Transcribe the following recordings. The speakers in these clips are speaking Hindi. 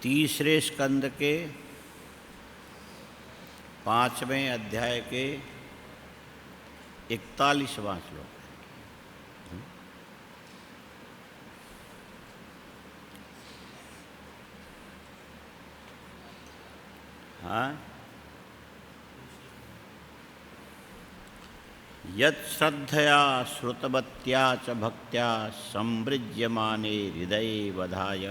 तीसरे स्कंद के 5वें अध्याय के 41वां श्लोक। हाँ, यत् श्रद्धया श्रुतवत्या च भक्त्या संवृज्यमाने हृदये वधाय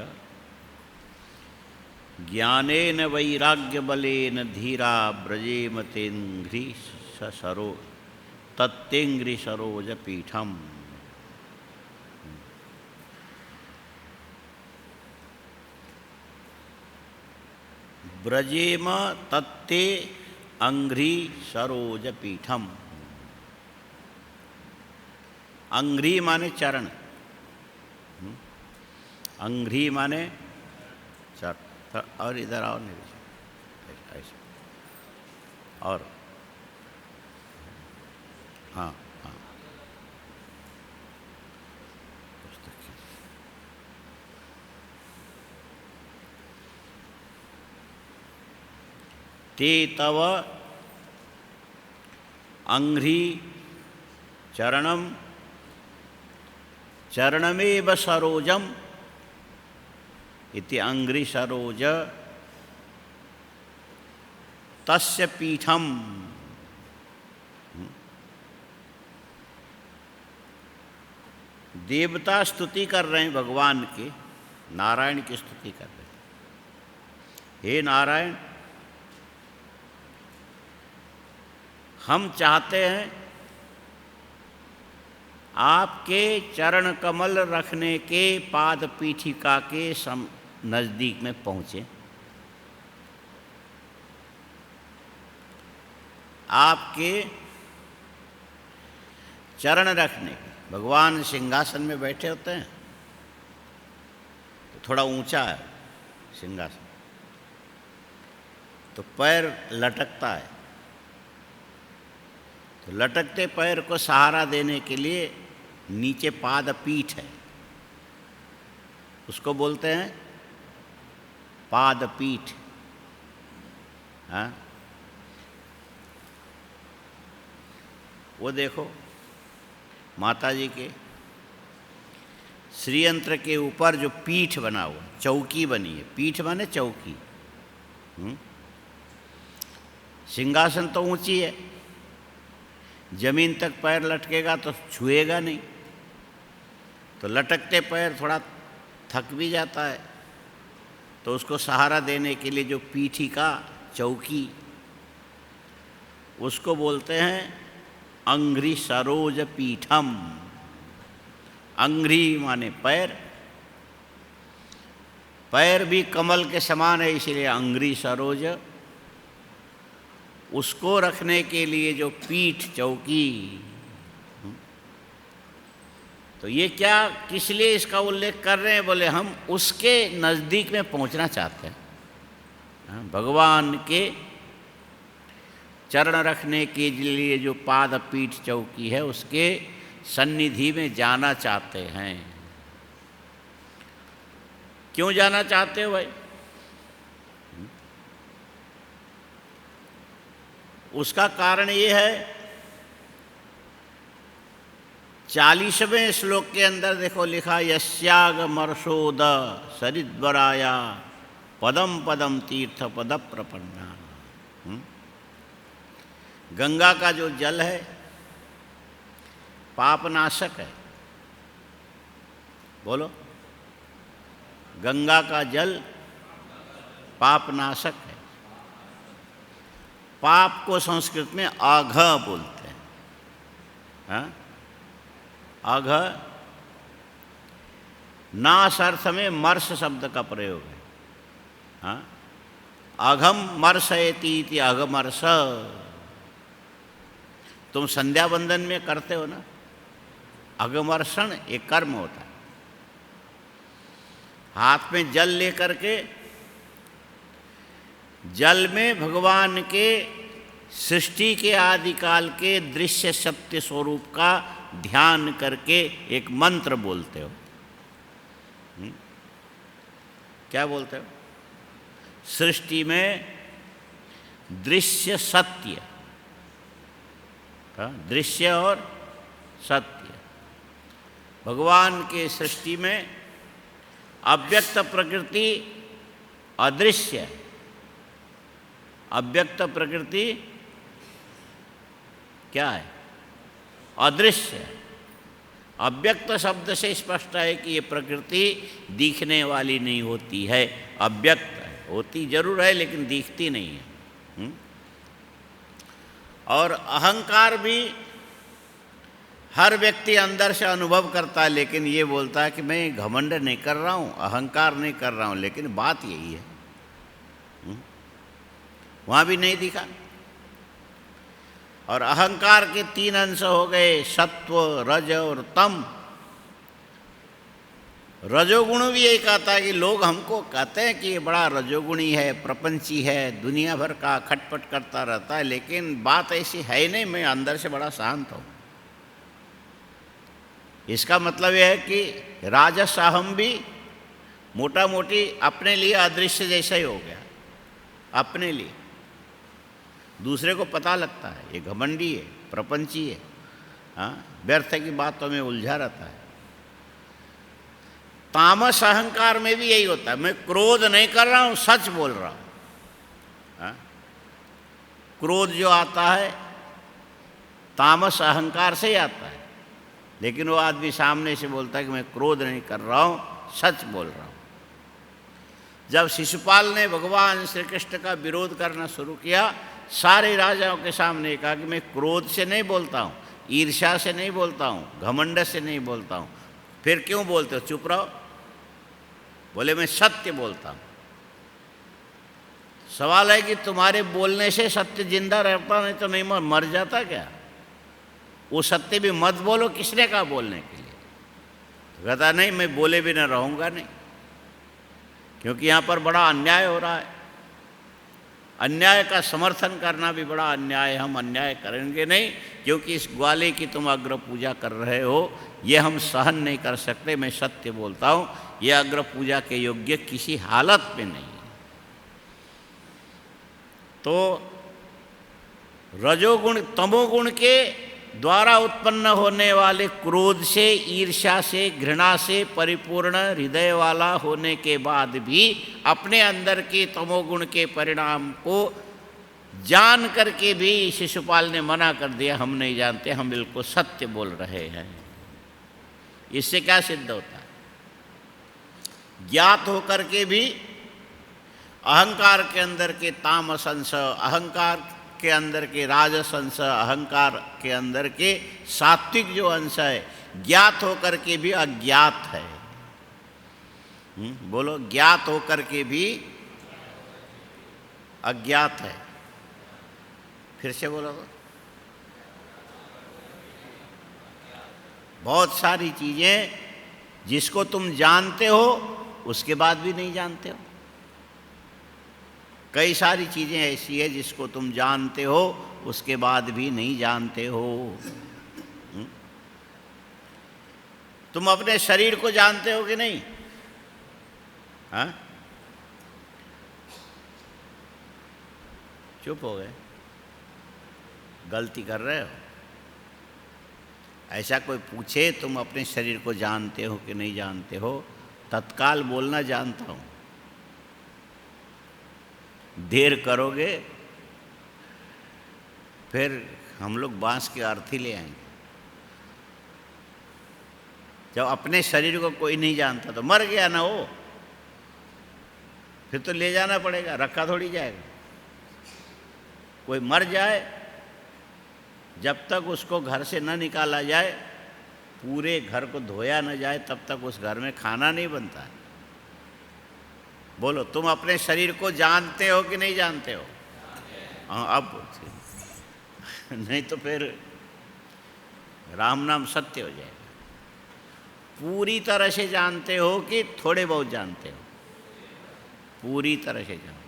ज्ञानेन वैराग्यबलेन धीरा व्रजेम तेङ्घ्रिसरो तत्तेङ्घ्रिसरोजपीठम्। व्रजेम तत्ते अंघ्रि सरोजपीठम। अंघ्रि माने चरण, अंघ्रि माने चरण। और इधर आओ, नहीं ऐसे, और हाँ हाँ, ते तव अंघ्रि चरणम चरणमेव सरोजम इति अंघ्रि सरोज तस्य पीठम। देवता स्तुति कर रहे हैं भगवान की, नारायण की स्तुति कर रहे हैं। हे नारायण, हम चाहते हैं आपके चरण कमल रखने के पाद पीठिका के नज़दीक में पहुँचे। आपके चरण रखने के, भगवान सिंहासन में बैठे होते हैं तो थोड़ा ऊंचा है सिंहासन, तो पैर लटकता है, तो लटकते पैर को सहारा देने के लिए नीचे पाद पीठ है, उसको बोलते हैं पाद पीठ। हाँ, वो देखो माता जी के श्रीयंत्र के ऊपर जो पीठ बना हुआ, चौकी बनी है, पीठ माने चौकी। सिंहासन तो ऊंची है, जमीन तक पैर लटकेगा तो छुएगा नहीं, तो लटकते पैर थोड़ा थक भी जाता है, तो उसको सहारा देने के लिए जो पीठिका चौकी, उसको बोलते हैं अंघ्रि सरोज पीठम। अंघ्रि माने पैर, पैर भी कमल के समान है, इसीलिए अंघ्रि सरोज। उसको रखने के लिए जो पीठ चौकी, तो ये क्या, किस लिए इसका उल्लेख कर रहे हैं? बोले हम उसके नज़दीक में पहुंचना चाहते हैं। भगवान के चरण रखने के लिए जो पाद पीठ चौकी है, उसके सन्निधि में जाना चाहते हैं। क्यों जाना चाहते हो भाई? उसका कारण ये है, 40वें श्लोक के अंदर देखो लिखा, यस्यागमर्षोद सरिद्वराया पदम पदम तीर्थ पद प्रपन्ना। गंगा का जो जल है पापनाशक है। बोलो, गंगा का जल पापनाशक है। पाप को संस्कृत में आघ बोलते हैं। हाँ? आघ नाश अर्थ में मर्ष शब्द का प्रयोग है। हाँ? अघम मर्शयति इति अघमर्ष। तुम संध्या बंदन में करते हो ना, अघमर्षण एक कर्म होता है। हाथ में जल लेकर के जल में भगवान के सृष्टि के आदिकाल के दृश्य सत्य स्वरूप का ध्यान करके एक मंत्र बोलते हो। क्या बोलते हो? सृष्टि में दृश्य सत्य, दृश्य और सत्य। भगवान के सृष्टि में अव्यक्त प्रकृति अदृश्य, अव्यक्त प्रकृति क्या है? अदृश्य। अव्यक्त शब्द से स्पष्ट है कि ये प्रकृति दिखने वाली नहीं होती है, अव्यक्त है। होती जरूर है लेकिन दिखती नहीं है। और अहंकार भी हर व्यक्ति अंदर से अनुभव करता है, लेकिन ये बोलता है कि मैं घमंड नहीं कर रहा हूँ, अहंकार नहीं कर रहा हूँ, लेकिन बात यही है। वहाँ भी नहीं दिखा। और अहंकार के 3 अंश हो गए, सत्व, रज और तम। रजोगुण भी यही कहता है कि लोग हमको कहते हैं कि ये बड़ा रजोगुणी है, प्रपंची है, दुनिया भर का खटपट करता रहता है, लेकिन बात ऐसी है नहीं, मैं अंदर से बड़ा शांत हूँ। इसका मतलब यह है कि राजस अहम भी मोटा मोटी अपने लिए अदृश्य जैसा ही हो गया, अपने लिए। दूसरे को पता लगता है ये घमंडी है, प्रपंची है, व्यर्थ की बातों में उलझा रहता है। तामस अहंकार में भी यही होता है, मैं क्रोध नहीं कर रहा हूँ, सच बोल रहा हूँ। क्रोध जो आता है तामस अहंकार से ही आता है, लेकिन वो आदमी सामने से बोलता है कि मैं क्रोध नहीं कर रहा हूँ, सच बोल रहा हूँ। जब शिशुपाल ने भगवान श्री कृष्ण का विरोध करना शुरू किया, सारे राजाओं के सामने कहा कि मैं क्रोध से नहीं बोलता हूँ, ईर्ष्या से नहीं बोलता हूँ, घमंड से नहीं बोलता हूँ। फिर क्यों बोलते हो? चुप रहो। बोले मैं सत्य बोलता हूँ। सवाल है कि तुम्हारे बोलने से सत्य जिंदा रहता, नहीं तो नहीं मर जाता क्या? वो सत्य भी मत बोलो, किसने कहा बोलने के लिए? तो कहता नहीं, मैं बोले बिना रहूँगा नहीं, क्योंकि यहाँ पर बड़ा अन्याय हो रहा है। अन्याय का समर्थन करना भी बड़ा अन्याय है, हम अन्याय करेंगे नहीं, क्योंकि इस ग्वाले की तुम अग्र पूजा कर रहे हो, ये हम सहन नहीं कर सकते। मैं सत्य बोलता हूँ, ये अग्र पूजा के योग्य किसी हालत में नहीं है। तो रजोगुण तमोगुण के द्वारा उत्पन्न होने वाले क्रोध से, ईर्ष्या से, घृणा से परिपूर्ण हृदय वाला होने के बाद भी अपने अंदर के तमोगुण के परिणाम को जान करके भी शिशुपाल ने मना कर दिया, हम नहीं जानते, हम बिल्कुल सत्य बोल रहे हैं। इससे क्या सिद्ध होता है? ज्ञात होकर के भी अहंकार के अंदर के तामस अंश, अहंकार के अंदर के राजस अंश, अहंकार के अंदर के सात्विक जो अंश है, ज्ञात होकर के भी अज्ञात है। बोलो, ज्ञात होकर के भी अज्ञात है। फिर से बोलो तो। बहुत सारी चीजें जिसको तुम जानते हो उसके बाद भी नहीं जानते हो। कई सारी चीज़ें ऐसी है जिसको तुम जानते हो उसके बाद भी नहीं जानते हो। तुम अपने शरीर को जानते हो कि नहीं? हाँ, चुप हो गए, गलती कर रहे हो। ऐसा कोई पूछे तुम अपने शरीर को जानते हो कि नहीं जानते हो, तत्काल बोलना जानता हूँ। देर करोगे फिर हम लोग बांस के अर्थी ले आएंगे। जब अपने शरीर को कोई नहीं जानता तो मर गया ना वो, फिर तो ले जाना पड़ेगा, रखा थोड़ी जाएगा। कोई मर जाए, जब तक उसको घर से न निकाला जाए, पूरे घर को धोया न जाए, तब तक उस घर में खाना नहीं बनता है। बोलो, तुम अपने शरीर को जानते हो कि नहीं जानते हो? हाँ, अब नहीं तो फिर राम नाम सत्य हो जाएगा। पूरी तरह से जानते हो कि थोड़े बहुत जानते हो? पूरी तरह से जानते हो।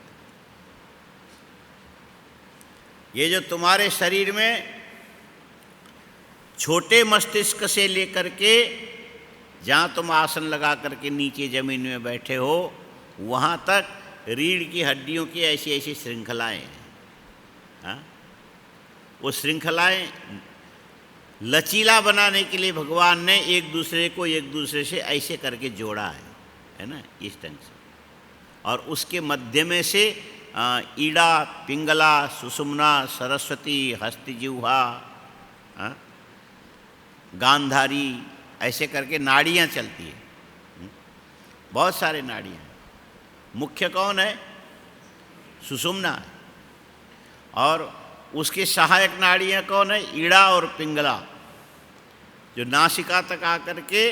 ये जो तुम्हारे शरीर में छोटे मस्तिष्क से लेकर के जहाँ तुम आसन लगा करके नीचे जमीन में बैठे हो, वहाँ तक रीढ़ की हड्डियों की ऐसी ऐसी श्रृंखलाएं हैं। हाँ, वो श्रृंखलाएं लचीला बनाने के लिए भगवान ने एक दूसरे से ऐसे करके जोड़ा है ना, इस ढंग से। और उसके मध्य में से ईड़ा, पिंगला, सुषुम्ना, सरस्वती, हस्तिजिह्वा, गांधारी, ऐसे करके नाड़ियाँ चलती है। बहुत सारे नाड़ियाँ। मुख्य कौन है? सुषुम्ना है। और उसके सहायक नाड़ियाँ कौन है? ईड़ा और पिंगला, जो नासिका तक आकर के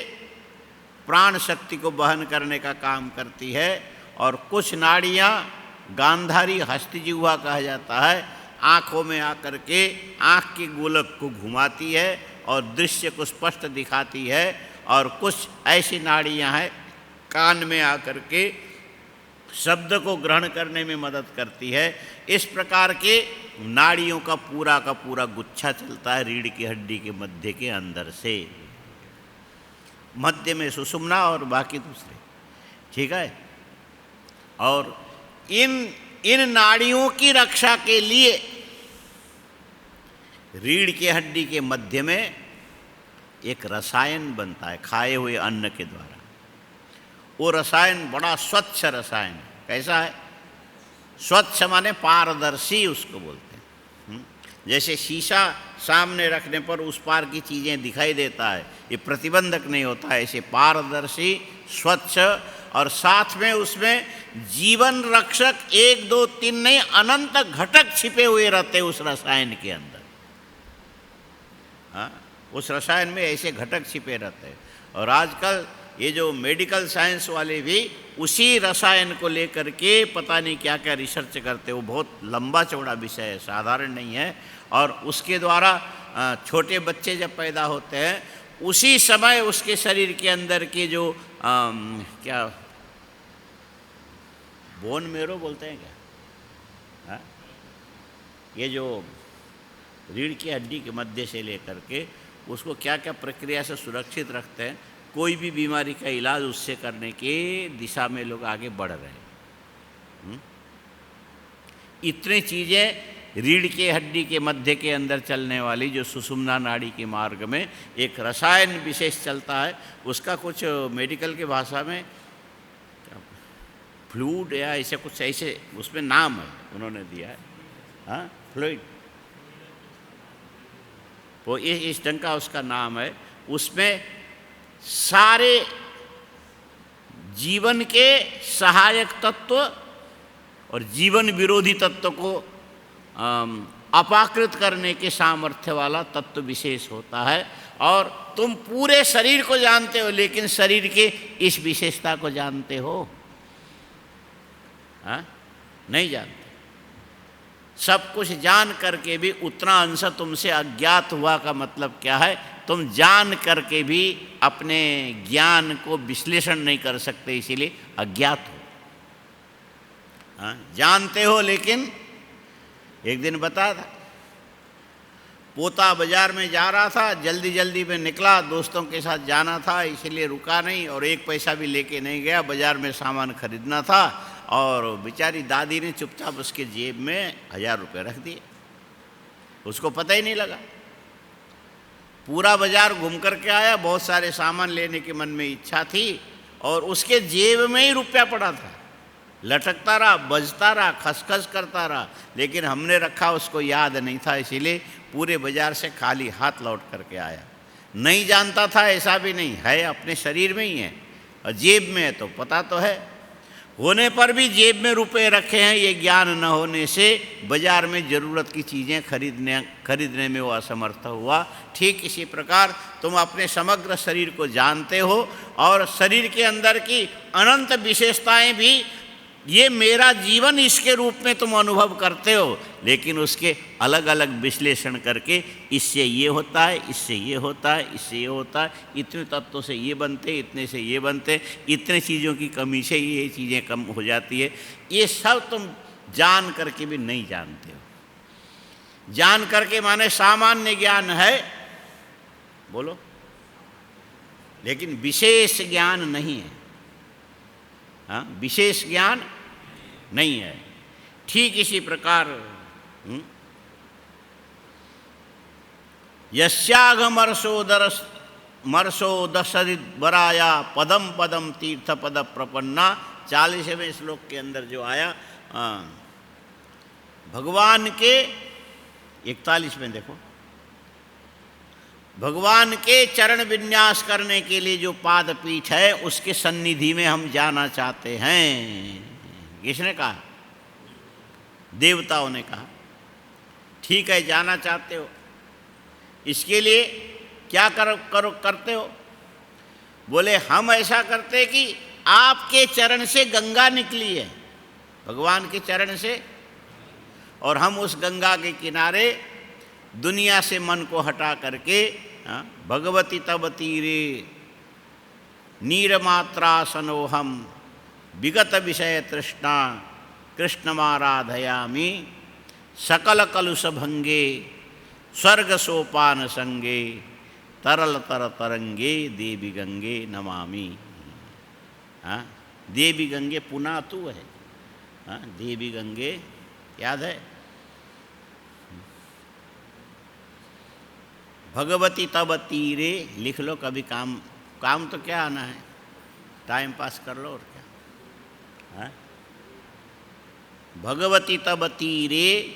प्राण शक्ति को वहन करने का काम करती है। और कुछ नाड़ियाँ गांधारी, हस्तिजिह्वा कहा जाता है, आँखों में आकर के आँख के गोलक को घुमाती है और दृश्य को स्पष्ट दिखाती है। और कुछ ऐसी नाड़ियाँ हैं कान में आकर के शब्द को ग्रहण करने में मदद करती है। इस प्रकार के नाड़ियों का पूरा गुच्छा चलता है रीढ़ की हड्डी के मध्य के अंदर से। मध्य में सुषुम्ना और बाकी दूसरे, ठीक है। और इन नाड़ियों की रक्षा के लिए रीढ़ की हड्डी के मध्य में एक रसायन बनता है खाए हुए अन्न के द्वारा। वो रसायन बड़ा स्वच्छ रसायन है। कैसा है? स्वच्छ माने पारदर्शी उसको बोलते हैं। जैसे शीशा सामने रखने पर उस पार की चीज़ें दिखाई देता है, ये प्रतिबंधक नहीं होता है। ऐसे पारदर्शी, स्वच्छ, और साथ में उसमें जीवन रक्षक 1, 2, 3 नहीं, अनंत घटक छिपे हुए रहते उस रसायन के अंदर। हाँ, उस रसायन में ऐसे घटक छिपे रहते हैं। और आजकल ये जो मेडिकल साइंस वाले भी उसी रसायन को लेकर के पता नहीं क्या क्या रिसर्च करते हैं। वो बहुत लंबा चौड़ा विषय है, साधारण नहीं है। और उसके द्वारा छोटे बच्चे जब पैदा होते हैं उसी समय उसके शरीर के अंदर के जो क्या बोन मेरो बोलते हैं क्या, हाँ? ये जो रीढ़ की हड्डी के मध्य से लेकर के उसको क्या क्या प्रक्रिया से सुरक्षित रखते हैं, कोई भी बीमारी का इलाज उससे करने के दिशा में लोग आगे बढ़ रहे हैं। इतनी चीज़ें रीढ़ के हड्डी के मध्य के अंदर चलने वाली जो सुषुम्ना नाड़ी के मार्ग में एक रसायन विशेष चलता है, उसका कुछ मेडिकल के भाषा में फ्लूइड या ऐसे कुछ ऐसे उसमें नाम है उन्होंने दिया है। हाँ, फ्लूइड, वो इस ढंग का उसका नाम है। उसमें सारे जीवन के सहायक तत्व और जीवन विरोधी तत्व को अपाकृत करने के सामर्थ्य वाला तत्व विशेष होता है। और तुम पूरे शरीर को जानते हो लेकिन शरीर के इस विशेषता को जानते हो? हाँ, नहीं जानते। सब कुछ जान करके भी उतना अंश तुमसे अज्ञात हुआ का मतलब क्या है? तुम जान करके भी अपने ज्ञान को विश्लेषण नहीं कर सकते, इसीलिए अज्ञात हो। हाँ, जानते हो लेकिन एक दिन बताया था, पोता बाजार में जा रहा था, जल्दी जल्दी में निकला, दोस्तों के साथ जाना था इसलिए रुका नहीं और 1 पैसा भी लेके नहीं गया। बाजार में सामान खरीदना था और बेचारी दादी ने चुपचाप उसके जेब में 1000 रुपये रख दिए, उसको पता ही नहीं लगा। पूरा बाजार घूम करके आया, बहुत सारे सामान लेने के मन में इच्छा थी और उसके जेब में ही रुपया पड़ा था। लटकता रहा, बजता रहा, खसखस करता रहा, लेकिन हमने रखा, उसको याद नहीं था, इसीलिए पूरे बाजार से खाली हाथ लौट करके आया। नहीं जानता था ऐसा भी नहीं है, अपने शरीर में ही है और जेब में है तो पता तो है, होने पर भी जेब में रुपए रखे हैं, ये ज्ञान न होने से बाजार में ज़रूरत की चीज़ें खरीदने में वो असमर्थ हुआ। ठीक इसी प्रकार तुम अपने समग्र शरीर को जानते हो और शरीर के अंदर की अनंत विशेषताएं भी ये मेरा जीवन इसके रूप में तुम अनुभव करते हो, लेकिन उसके अलग अलग विश्लेषण करके इससे ये होता है, इससे ये होता है, इससे ये होता है, इतने तत्वों से ये बनते, इतने से ये बनते, इतने चीज़ों की कमी से ये चीज़ें कम हो जाती है। ये सब तुम जान करके भी नहीं जानते हो। जान करके माने सामान्य ज्ञान है, बोलो, लेकिन विशेष ज्ञान नहीं है। हाँ, विशेष ज्ञान नहीं है। ठीक इसी प्रकार मरसोदसरिद्वराया पदम पदम तीर्थ पद प्रपन्ना, 40वें श्लोक के अंदर जो आया, भगवान के 41 में देखो, भगवान के चरण विन्यास करने के लिए जो पादपीठ है उसके सन्निधि में हम जाना चाहते हैं। किसने कहा? देवताओं ने कहा। ठीक है, जाना चाहते हो, इसके लिए क्या करते हो? बोले हम ऐसा करते कि आपके चरण से गंगा निकली है, भगवान के चरण से, और हम उस गंगा के किनारे दुनिया से मन को हटा करके भगवती तब तीरे नीरमात्रासनोहम विगत विषय तृष्णा कृष्णमाराधयामि सकल कलुष भंगे स्वर्ग सोपान संगे तरल तर तरंगे देवी गंगे नमामि। देवी गंगे पुनः तू है, देवी गंगे याद है। भगवती तब तीरे लिख लो, कभी काम तो क्या आना है, टाइम पास कर लो और क्या। भगवती तब तीरे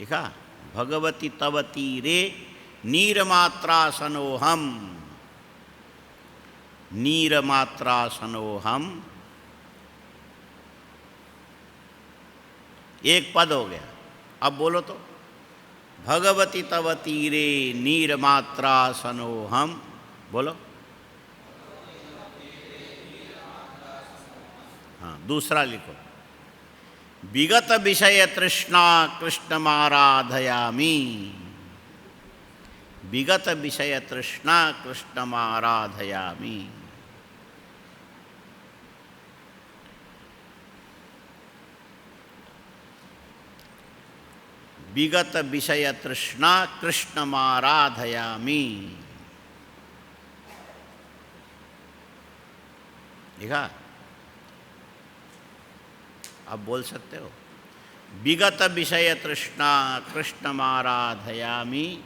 लिखा, भगवती तब तीरे नीरमात्रासनोहम, नीरमात्रासनोहम, एक पद हो गया। अब बोलो तो, भगवती तव तीरे नीरमात्रासनोहम, बोलो। हाँ, दूसरा लिखो, विगत विषय तृष्णा कृष्णमाराधयामि, विगत विषय तृष्णा कृष्णमाराधयामि। विगत विषय तृष्णा कृष्णमाराधयामि, देखा? आप बोल सकते हो, विगत विषय तृष्णा कृष्णमाराधयामि।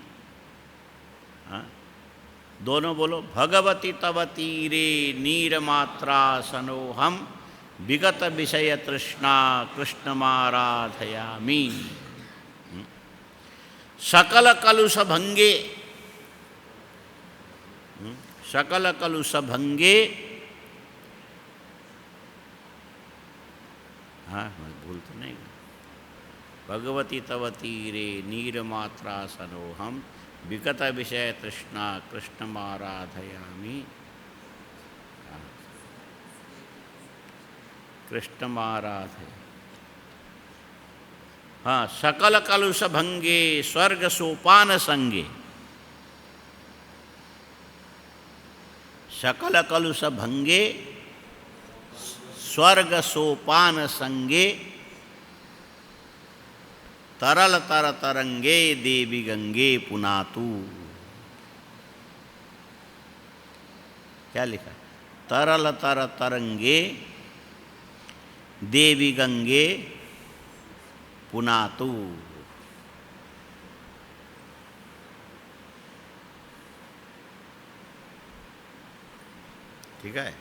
दोनों बोलो, भगवती तव तीरे नीरमात्रासनोहम विगत विषय तृष्णा कृष्णमाराधयामि। सकल कलुष भंगे, सकल कलुष भंगे, हाँ मैं भूल तो नहीं, भगवती तव तीरे नीरमात्रासनोहम विगत विषय तृष्णा कृष्णमाराधयामि, कृष्णमाराधय, हाँ, सकल कलुष भंगे स्वर्ग सोपान संगे, सकल कलुष भंगे स्वर्ग सोपान संगे तरल तर तरंगे देवी गंगे पुनातु। क्या लिखा? तरल तर तरंगे देवी गंगे पुनातु। ठीक है,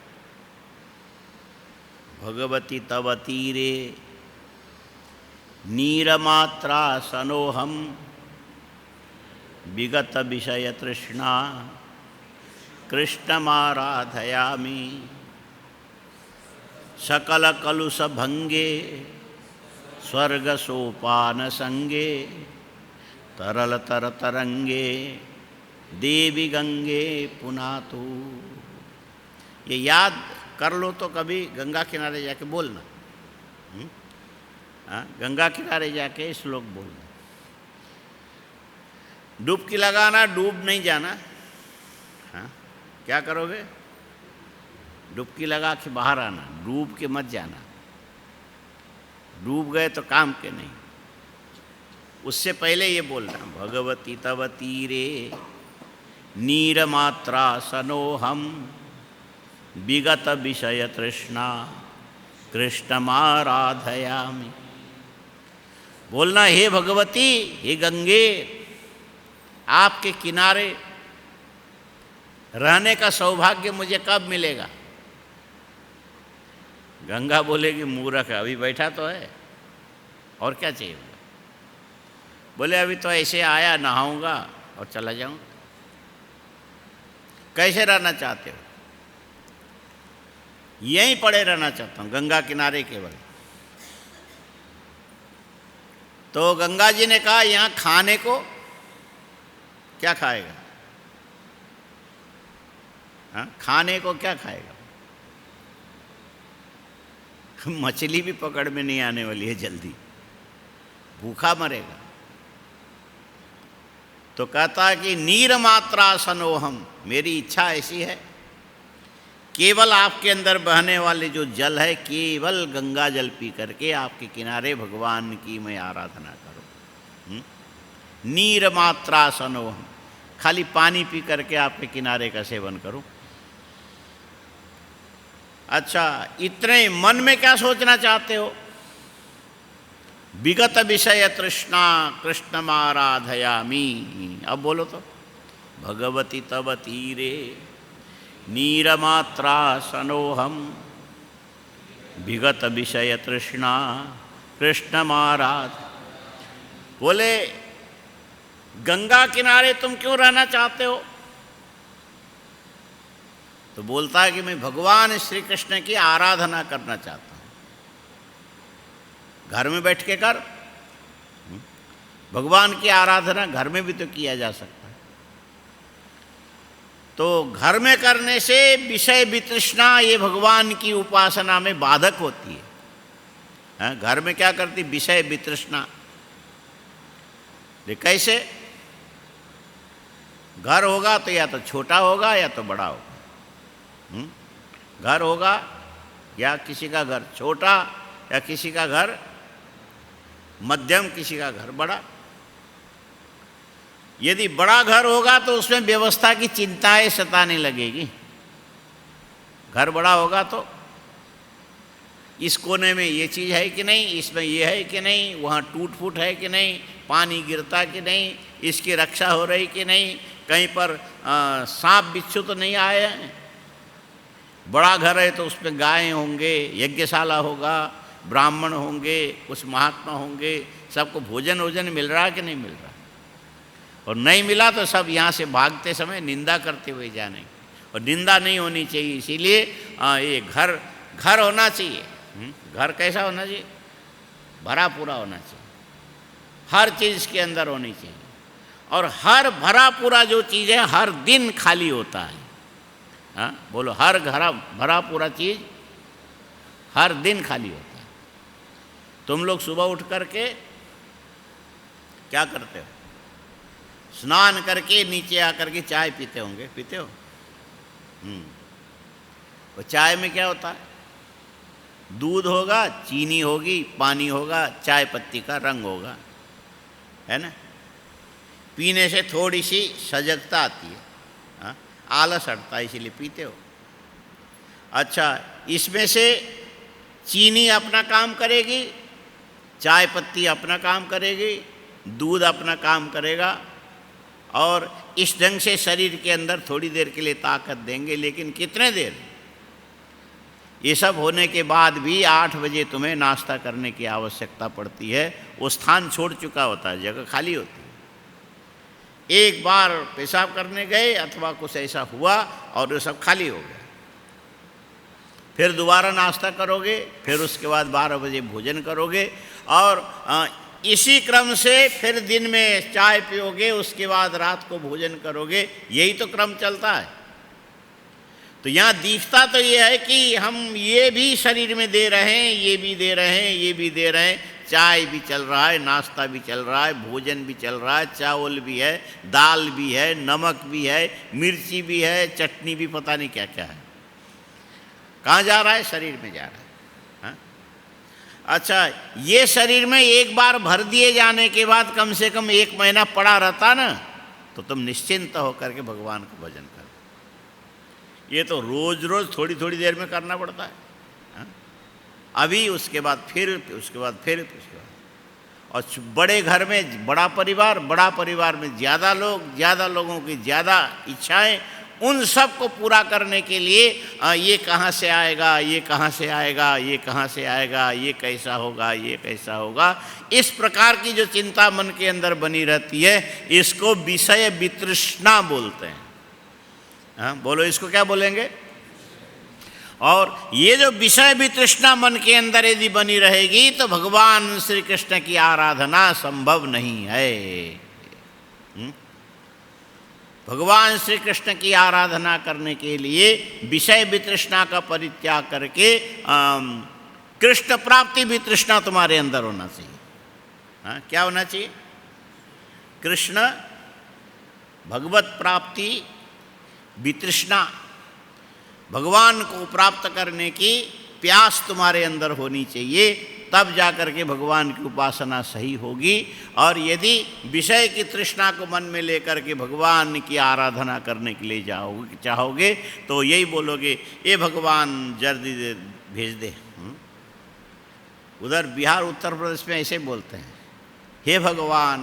भगवती तव तीरे नीरमात्रासनोहम विगत विषय तृष्णा कृष्णमाराधयामि सकल कलुष भंगे स्वर्ग सोपान संगे तरल तर तरंगे देवी गंगे पुनातु। ये याद कर लो तो कभी गंगा किनारे जाके बोलना, गंगा किनारे जाके श्लोक बोलना। डुबकी लगाना, डूब नहीं जाना। हाँ, क्या करोगे? डुबकी लगा के बाहर आना, डूब के मत जाना। डूब गए तो काम के नहीं। उससे पहले ये बोलना, भगवती तव तीरे नीरमात्रासनोहम विगत विषय तृष्णा कृष्णमाराधयामि। बोलना, हे भगवती, हे गंगे, आपके किनारे रहने का सौभाग्य मुझे कब मिलेगा? गंगा बोलेगी, मूर्ख, अभी बैठा तो है, और क्या चाहिए? बोले, अभी तो ऐसे आया, नहाऊंगा और चला जाऊंगा। कैसे रहना चाहते हो? यहीं पड़े रहना चाहता हूं, गंगा किनारे केवल। तो गंगा जी ने कहा, यहां खाने को क्या खाएगा? हाँ, खाने को क्या खाएगा? मछली भी पकड़ में नहीं आने वाली है जल्दी, भूखा मरेगा। तो कहता है कि नीर मात्रा सनोहम, मेरी इच्छा ऐसी है, केवल आपके अंदर बहने वाले जो जल है, केवल गंगा जल पी करके आपके किनारे भगवान की मैं आराधना करूं। नीर मात्रा सनोहम, खाली पानी पी करके आपके किनारे का सेवन करूं। अच्छा, इतने मन में क्या सोचना चाहते हो? विगत विषय तृष्णा कृष्णमाराधयामि। अब बोलो तो, भगवती तव तीरे नीरमात्रा सनोहम विगत विषय तृष्णा कृष्णमाराध। बोले, गंगा किनारे तुम क्यों रहना चाहते हो? तो बोलता है कि मैं भगवान श्री कृष्ण की आराधना करना चाहता हूँ। घर में बैठ के कर, भगवान की आराधना घर में भी तो किया जा सकता है। तो घर में करने से विषय वितृष्णा, ये भगवान की उपासना में बाधक होती है। घर में क्या करती? विषय वितृष्णा। कैसे? घर होगा तो या तो छोटा होगा या तो बड़ा होगा। घर होगा या किसी का घर छोटा या किसी का घर मध्यम, किसी का घर बड़ा। यदि बड़ा घर होगा तो उसमें व्यवस्था की चिंताएं सताने लगेगी। घर बड़ा होगा तो इस कोने में ये चीज़ है कि नहीं, इसमें ये है कि नहीं, वहाँ टूट फूट है कि नहीं, पानी गिरता कि नहीं, इसकी रक्षा हो रही कि नहीं, कहीं पर सांप बिच्छू तो नहीं आए हैं। बड़ा घर है तो उसमें गायें होंगे, यज्ञशाला होगा, ब्राह्मण होंगे, कुछ महात्मा होंगे, सबको भोजन वोजन मिल रहा है कि नहीं मिल रहा। और नहीं मिला तो सब यहाँ से भागते समय निंदा करते हुए जाने, और निंदा नहीं होनी चाहिए। इसीलिए ये घर होना चाहिए। घर कैसा होना चाहिए? भरा पूरा होना चाहिए, हर चीज़ के अंदर होनी चाहिए। और हर भरा पूरा जो चीज़ है हर दिन खाली होता है। हाँ बोलो, हर भरा पूरा चीज़ हर दिन खाली होता है। तुम लोग सुबह उठ करके क्या करते हो? स्नान करके नीचे आकर के चाय पीते होंगे, पीते हो? वो चाय में क्या होता है? दूध होगा, चीनी होगी, पानी होगा, चाय पत्ती का रंग होगा, है ना। पीने से थोड़ी सी सजगता आती है, हाँ? आलस हटता है, इसीलिए पीते हो। अच्छा, इसमें से चीनी अपना काम करेगी, चाय पत्ती अपना काम करेगी, दूध अपना काम करेगा, और इस ढंग से शरीर के अंदर थोड़ी देर के लिए ताकत देंगे। लेकिन कितने देर? ये सब होने के बाद भी 8 बजे तुम्हें नाश्ता करने की आवश्यकता पड़ती है। वो स्थान छोड़ चुका होता है, जगह खाली होती है। एक बार पेशाब करने गए अथवा कुछ ऐसा हुआ और वो सब खाली हो गया। फिर दोबारा नाश्ता करोगे, फिर उसके बाद 12 बजे भोजन करोगे, और इसी क्रम से फिर दिन में चाय पियोगे, उसके बाद रात को भोजन करोगे। यही तो क्रम चलता है। तो यहाँ दिखता तो ये है कि हम ये भी शरीर में दे रहे हैं, ये भी दे रहे हैं, ये भी दे रहे हैं। चाय भी चल रहा है, नाश्ता भी चल रहा है, भोजन भी चल रहा है, चावल भी है, दाल भी है, नमक भी है, मिर्ची भी है, चटनी भी, पता नहीं क्या क्या है। कहाँ जा रहा है? शरीर में जा रहा है। हाँ? अच्छा, ये शरीर में एक बार भर दिए जाने के बाद कम से कम 1 महीना पड़ा रहता ना, तो तुम निश्चिंत होकर के भगवान का भजन करो। ये तो रोज रोज थोड़ी थोड़ी देर में करना पड़ता है। हाँ? अभी उसके बाद फिर उसके बाद फिर उसके बाद। और बड़े घर में बड़ा परिवार में ज़्यादा लोग, ज़्यादा लोगों की ज़्यादा इच्छाएं, उन सब को पूरा करने के लिए ये कहाँ से आएगा, ये कहाँ से आएगा, ये कहाँ से आएगा, ये कैसा होगा, ये कैसा होगा, इस प्रकार की जो चिंता मन के अंदर बनी रहती है, इसको विषय वितृष्णा बोलते हैं। हाँ बोलो, इसको क्या बोलेंगे? और ये जो विषय वितृष्णा मन के अंदर यदि बनी रहेगी तो भगवान श्री कृष्ण की आराधना संभव नहीं है। भगवान श्री कृष्ण की आराधना करने के लिए विषय वितृष्णा का परित्याग करके कृष्ण प्राप्ति वितृष्णा तुम्हारे अंदर होना चाहिए। हाँ, क्या होना चाहिए? कृष्ण भगवत प्राप्ति वितृष्णा, भगवान को प्राप्त करने की प्यास तुम्हारे अंदर होनी चाहिए, तब जाकर के भगवान की उपासना सही होगी। और यदि विषय की तृष्णा को मन में लेकर के भगवान की आराधना करने के लिए चाहोगे तो यही बोलोगे, ये भगवान जल्दी भेज दे। उधर बिहार उत्तर प्रदेश में ऐसे बोलते हैं, हे भगवान।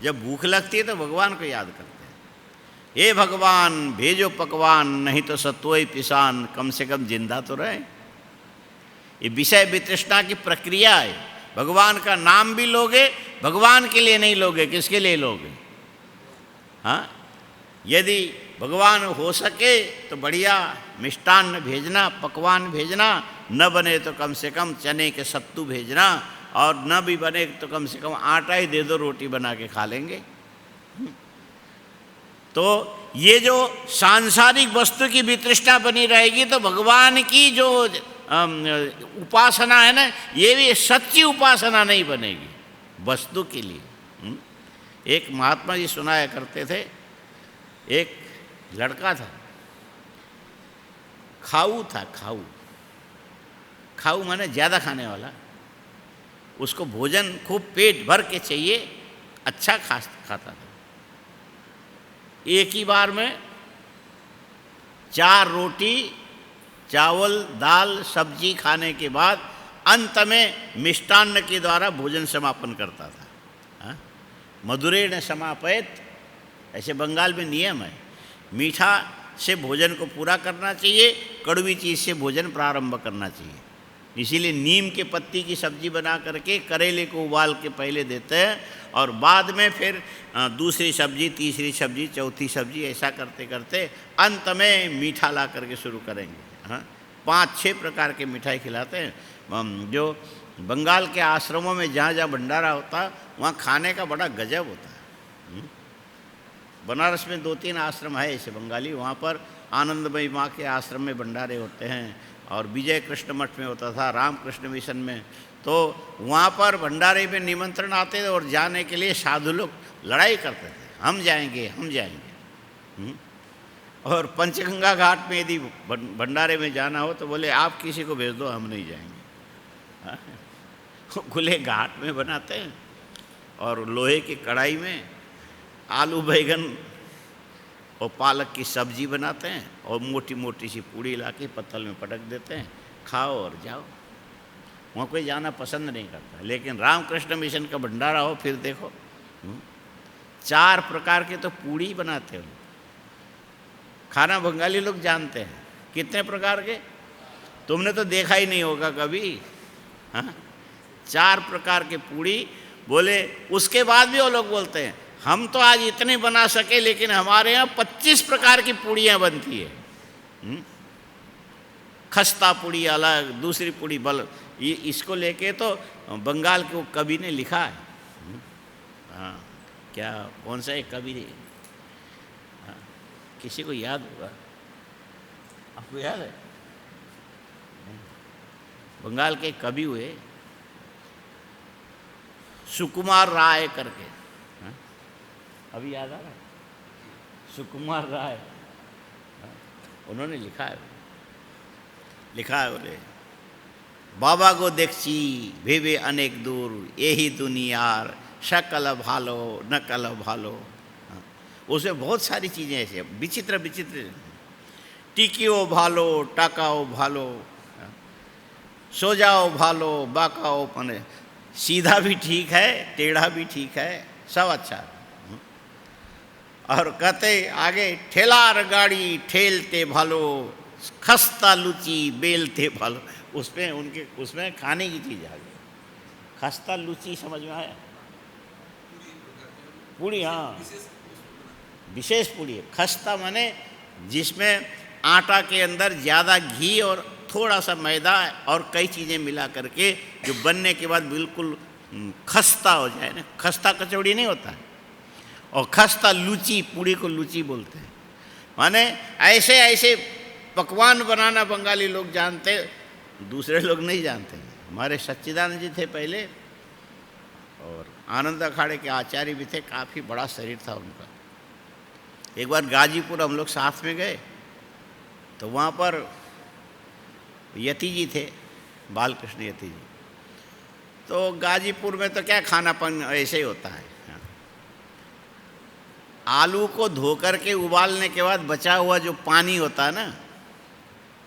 जब भूख लगती है तो भगवान को याद करते हैं, हे भगवान भेजो पकवान, नहीं तो सत्वई पिसान, कम से कम जिंदा तो रहे। ये विषय वितृष्णा की प्रक्रिया है। भगवान का नाम भी लोगे, भगवान के लिए नहीं लोगे, किसके लिए लोगे? हाँ, यदि भगवान हो सके तो बढ़िया मिष्टान्न भेजना, पकवान भेजना, न बने तो कम से कम चने के सत्तू भेजना, और न भी बने तो कम से कम आटा ही दे दो, रोटी बना के खा लेंगे। तो ये जो सांसारिक वस्तु की वितृष्णा बनी रहेगी तो भगवान की जो उपासना है ना, ये भी सच्ची उपासना नहीं बनेगी वस्तु के लिए। एक महात्मा जी सुनाया करते थे, एक लड़का था, खाऊ था, खाऊ माने ज़्यादा खाने वाला। उसको भोजन खूब पेट भर के चाहिए, अच्छा खाता था। एक ही बार में 4 रोटी, चावल, दाल, सब्जी खाने के बाद अंत में मिष्टान्न के द्वारा भोजन समापन करता था। हाँ? मधुरेण समापयत, ऐसे बंगाल में नियम है। मीठा से भोजन को पूरा करना चाहिए, कड़वी चीज़ से भोजन प्रारंभ करना चाहिए। इसीलिए नीम के पत्ती की सब्जी बना करके करेले को उबाल के पहले देते हैं, और बाद में फिर दूसरी सब्जी, तीसरी सब्जी, चौथी सब्जी, ऐसा करते करते अंत में मीठा ला करके शुरू करेंगे। हाँ, 5-6 प्रकार के मिठाई खिलाते हैं। जो बंगाल के आश्रमों में जहाँ जहाँ भंडारा होता है वहाँ खाने का बड़ा गजब होता है। बनारस में 2-3 आश्रम है ऐसे बंगाली, वहाँ पर आनंदमयी माँ के आश्रम में भंडारे होते हैं, और विजय कृष्ण मठ में होता था, रामकृष्ण मिशन में। तो वहाँ पर भंडारे में निमंत्रण आते थे और जाने के लिए साधु लोग लड़ाई करते थे, हम जाएंगे, हम जाएंगे। और पंचगंगा घाट में यदि भंडारे में जाना हो तो बोले आप किसी को भेज दो, हम नहीं जाएंगे। खुले घाट में बनाते हैं और लोहे की कढ़ाई में आलू बैगन और पालक की सब्जी बनाते हैं, और मोटी मोटी सी पूड़ी ला के पत्तल में पटक देते हैं, खाओ और जाओ। वहाँ कोई जाना पसंद नहीं करता। लेकिन रामकृष्ण मिशन का भंडारा हो, फिर देखो 4 प्रकार के तो पूड़ी बनाते हो। खाना बंगाली लोग जानते हैं, कितने प्रकार के तुमने तो देखा ही नहीं होगा कभी। हाँ, 4 प्रकार के पूड़ी बोले। उसके बाद भी वो लोग बोलते हैं हम तो आज इतने बना सके, लेकिन हमारे यहाँ 25 प्रकार की पूड़ियाँ बनती है। खस्ता पूड़ी अलग, दूसरी पूड़ी बल, ये इसको लेके तो बंगाल के वो कवि ने लिखा है। हाँ, क्या कौन सा एक कवि, हाँ, किसी को याद होगा? आपको याद है? बंगाल के कवि हुए सुकुमार राय करके, हाँ? अभी याद आ रहा है? सुकुमार राय, हाँ? उन्होंने लिखा है बोले, बाबा को देखी भेवे अनेक दूर, यही दुनियार शकल भालो नकल भालो। उसमें बहुत सारी चीज़ें ऐसे विचित्र विचित्र। टिकियो भालो टाकाओ भालो, सो जाओ भालो बाकाओ पने, सीधा भी ठीक है टेढ़ा भी ठीक है, सब अच्छा है। और कहते आगे, ठेलार गाड़ी ठेलते भालो, खस्ता लुची बेलते भालो। उसमें उनके उसमें खाने की चीज़ आ गई। खस्ता लुची समझ में आया? पूड़ी, हाँ, विशेष पूड़ी है। खस्ता माने जिसमें आटा के अंदर ज़्यादा घी और थोड़ा सा मैदा और कई चीज़ें मिला करके जो बनने के बाद बिल्कुल खस्ता हो जाए ना, खस्ता कचौड़ी नहीं होता है। और खस्ता लूची, पूड़ी को लूची बोलते हैं। माने ऐसे ऐसे पकवान बनाना बंगाली लोग जानते, दूसरे लोग नहीं जानते। हमारे सच्चिदानंद जी थे पहले, और आनंद अखाड़े के आचार्य भी थे, काफ़ी बड़ा शरीर था उनका। एक बार गाजीपुर हम लोग साथ में गए, तो वहाँ पर यति जी थे, बालकृष्ण यति जी। तो गाजीपुर में तो क्या खानापन ऐसे ही होता है। आलू को धो करके उबालने के बाद बचा हुआ जो पानी होता है ना,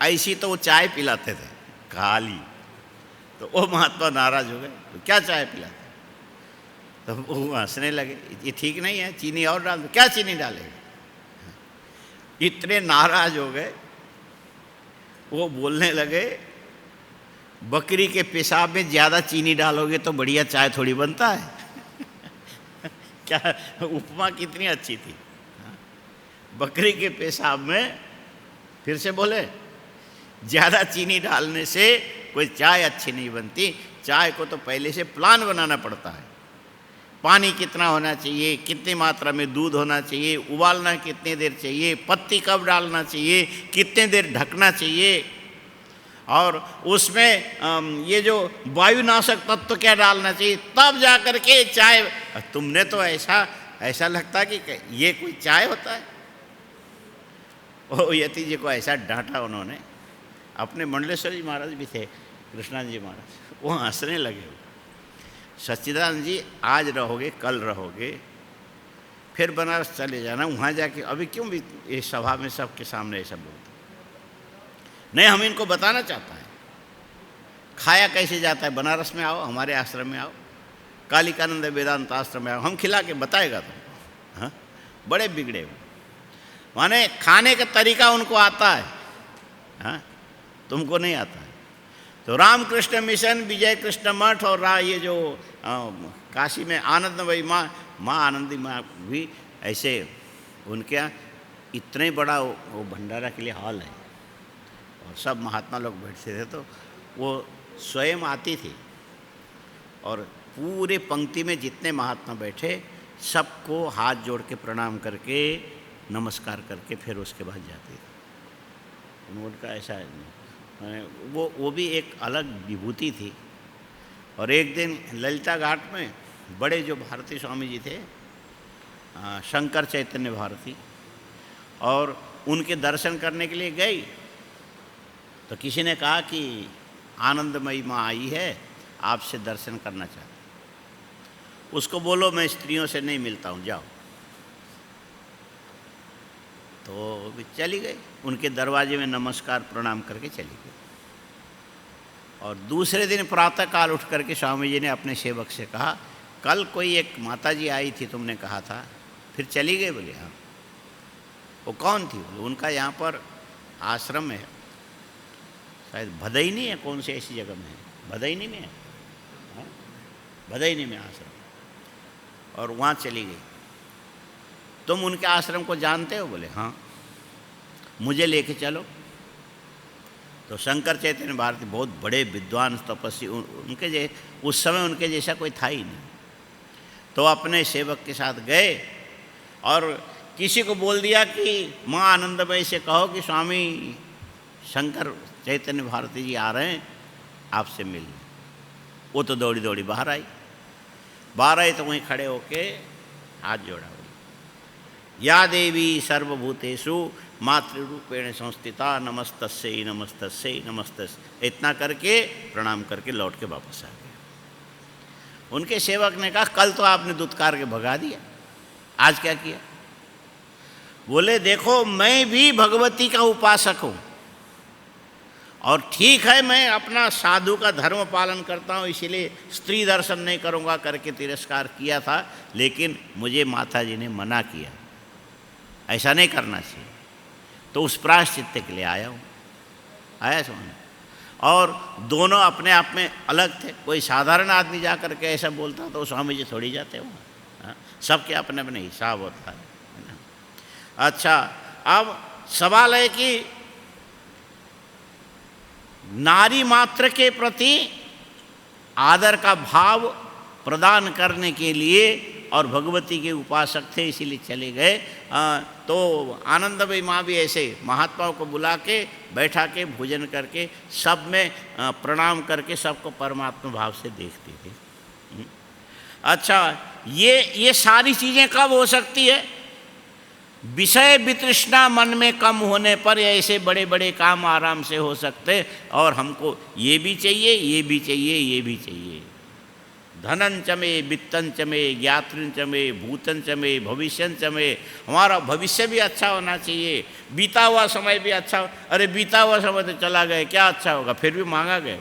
ऐसी तो वो चाय पिलाते थे काली। तो वो महात्मा नाराज हो गए, तो क्या चाय पिलाते? तो वो हंसने लगे, ये ठीक नहीं है, चीनी और डाल दो। क्या चीनी डालेगा? इतने नाराज हो गए, वो बोलने लगे, बकरी के पेशाब में ज़्यादा चीनी डालोगे तो बढ़िया चाय थोड़ी बनता है। क्या उपमा कितनी अच्छी थी। बकरी के पेशाब में, फिर से बोले, ज़्यादा चीनी डालने से कोई चाय अच्छी नहीं बनती। चाय को तो पहले से प्लान बनाना पड़ता है। पानी कितना होना चाहिए, कितनी मात्रा में दूध होना चाहिए, उबालना कितनी देर चाहिए, पत्ती कब डालना चाहिए, कितने देर ढकना चाहिए, और उसमें ये जो वायुनाशक तत्व तो क्या डालना चाहिए, तब जा कर के चाय। तुमने तो ऐसा लगता कि ये कोई चाय होता है। ओ यति जी को ऐसा डांटा उन्होंने। अपने मंडलेश्वर जी महाराज भी थे, कृष्णानंद जी महाराज, वो हंसने लगे। सच्चिदानंद जी आज रहोगे कल रहोगे, फिर बनारस चले जाना, वहाँ जाके अभी क्यों भी इस सभा में सबके सामने ऐसा बोलते? नहीं, हम इनको बताना चाहता है खाया कैसे जाता है। बनारस में आओ, हमारे आश्रम में आओ, कालिकानंद वेदांत आश्रम में आओ, हम खिला के बताएगा तुमको। हाँ, बड़े बिगड़े हो, माने खाने का तरीका उनको आता है, हाँ, तुमको नहीं आता है। तो रामकृष्ण मिशन, विजय कृष्ण मठ, और ये जो काशी में आनंदमयी माँ आनंदी माँ भी ऐसे, उनके यहाँ इतने बड़ा वो भंडारा के लिए हॉल है, और सब महात्मा लोग बैठते थे। तो वो स्वयं आती थी, और पूरे पंक्ति में जितने महात्मा बैठे सबको हाथ जोड़ के प्रणाम करके नमस्कार करके फिर उसके बाद जाती थी। उनका ऐसा वो भी एक अलग विभूति थी। और एक दिन ललिता घाट में बड़े जो भारती स्वामी जी थे, शंकर चैतन्य भारती, और उनके दर्शन करने के लिए गई। तो किसी ने कहा कि आनंदमयी माँ आई है, आपसे दर्शन करना चाहती। उसको बोलो मैं स्त्रियों से नहीं मिलता हूँ, जाओ। तो चली गई, उनके दरवाजे में नमस्कार प्रणाम करके चली गई। और दूसरे दिन प्रातःकाल उठ करके स्वामी जी ने अपने सेवक से कहा, कल कोई एक माता जी आई थी, तुमने कहा था, फिर चली गई? बोले हाँ। वो कौन थी? बोले उनका यहाँ पर आश्रम है, शायद भदैनी है, कौन सी ऐसी जगह में है, भदैनी में है, हाँ? भदैनी में आश्रम, और वहाँ चली गई। तुम उनके आश्रम को जानते हो? बोले हाँ। मुझे लेके चलो। तो शंकर चैतन्य भारती बहुत बड़े विद्वान तपस्वी, उनके उस समय उनके जैसा कोई था ही नहीं। तो अपने सेवक के साथ गए, और किसी को बोल दिया कि माँ आनंदमयी से कहो कि स्वामी शंकर चैतन्य भारती जी आ रहे हैं, आपसे मिलने। वो तो दौड़ी दौड़ी बाहर आई। बाहर आई तो वहीं खड़े होके हाथ जोड़ा, या देवी सर्वभूतेषु मातृरूपेण संस्थिता नमस्तस्यै नमस्तस्यै नमस्तस्यै, इतना करके प्रणाम करके लौट के वापस आ गए। उनके सेवक ने कहा, कल तो आपने दुत्कार के भगा दिया, आज क्या किया? बोले देखो मैं भी भगवती का उपासक हूँ, और ठीक है मैं अपना साधु का धर्म पालन करता हूँ, इसीलिए स्त्री दर्शन नहीं करूँगा करके तिरस्कार किया था, लेकिन मुझे माता जी ने मना किया, ऐसा नहीं करना चाहिए, तो उस प्रायश्चित्त के लिए आया हूँ, आया समझ। और दोनों अपने आप में अलग थे, कोई साधारण आदमी जा कर के ऐसा बोलता तो स्वामी जी थोड़ी जाते हो, सबके अपने अपने हिसाब होता है ना। अच्छा, अब सवाल है कि नारी मात्र के प्रति आदर का भाव प्रदान करने के लिए, और भगवती के उपासक थे इसीलिए चले गए, तो आनंदमयी माँ भी ऐसे महात्माओं को बुला के बैठा के भोजन करके सब में प्रणाम करके सबको परमात्मा भाव से देखती थी। अच्छा, ये सारी चीज़ें कब हो सकती है? विषय वितृष्णा मन में कम होने पर ऐसे बड़े बड़े काम आराम से हो सकते, और हमको ये भी चाहिए, ये भी चाहिए, ये भी चाहिए। धनं च मे, वित्तं च मे, ज्ञातृं च मे, भूतं च मे, भविष्यं च मे, हमारा भविष्य भी अच्छा होना चाहिए, बीता हुआ समय भी अच्छा। अरे बीता हुआ समय तो चला गया, क्या अच्छा होगा, फिर भी मांगा गया।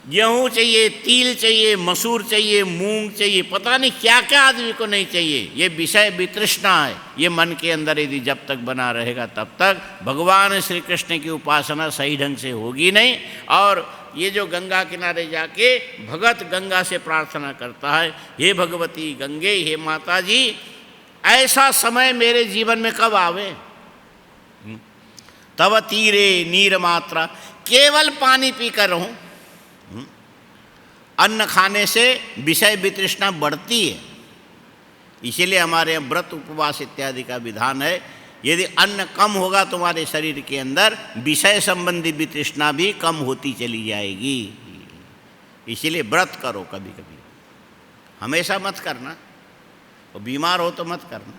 गेहूँ चाहिए, तिल चाहिए, मसूर चाहिए, मूंग चाहिए, पता नहीं क्या क्या आदमी को नहीं चाहिए। ये विषय वितृष्णा है, ये मन के अंदर यदि जब तक बना रहेगा तब तक भगवान श्री कृष्ण की उपासना सही ढंग से होगी नहीं। और ये जो गंगा किनारे जाके भगत गंगा से प्रार्थना करता है, हे भगवती गंगे, हे माता जी, ऐसा समय मेरे जीवन में कब आवे, तब तीरे नीर मात्रा, केवल पानी पीकर रहूं। अन्न खाने से विषय वितृष्णा बढ़ती है, इसीलिए हमारे यहाँ व्रत उपवास इत्यादि का विधान है। यदि अन्न कम होगा तुम्हारे शरीर के अंदर, विषय संबंधी वितृष्णा भी कम होती चली जाएगी। इसीलिए व्रत करो, कभी कभी, हमेशा मत करना, और बीमार हो तो मत करना,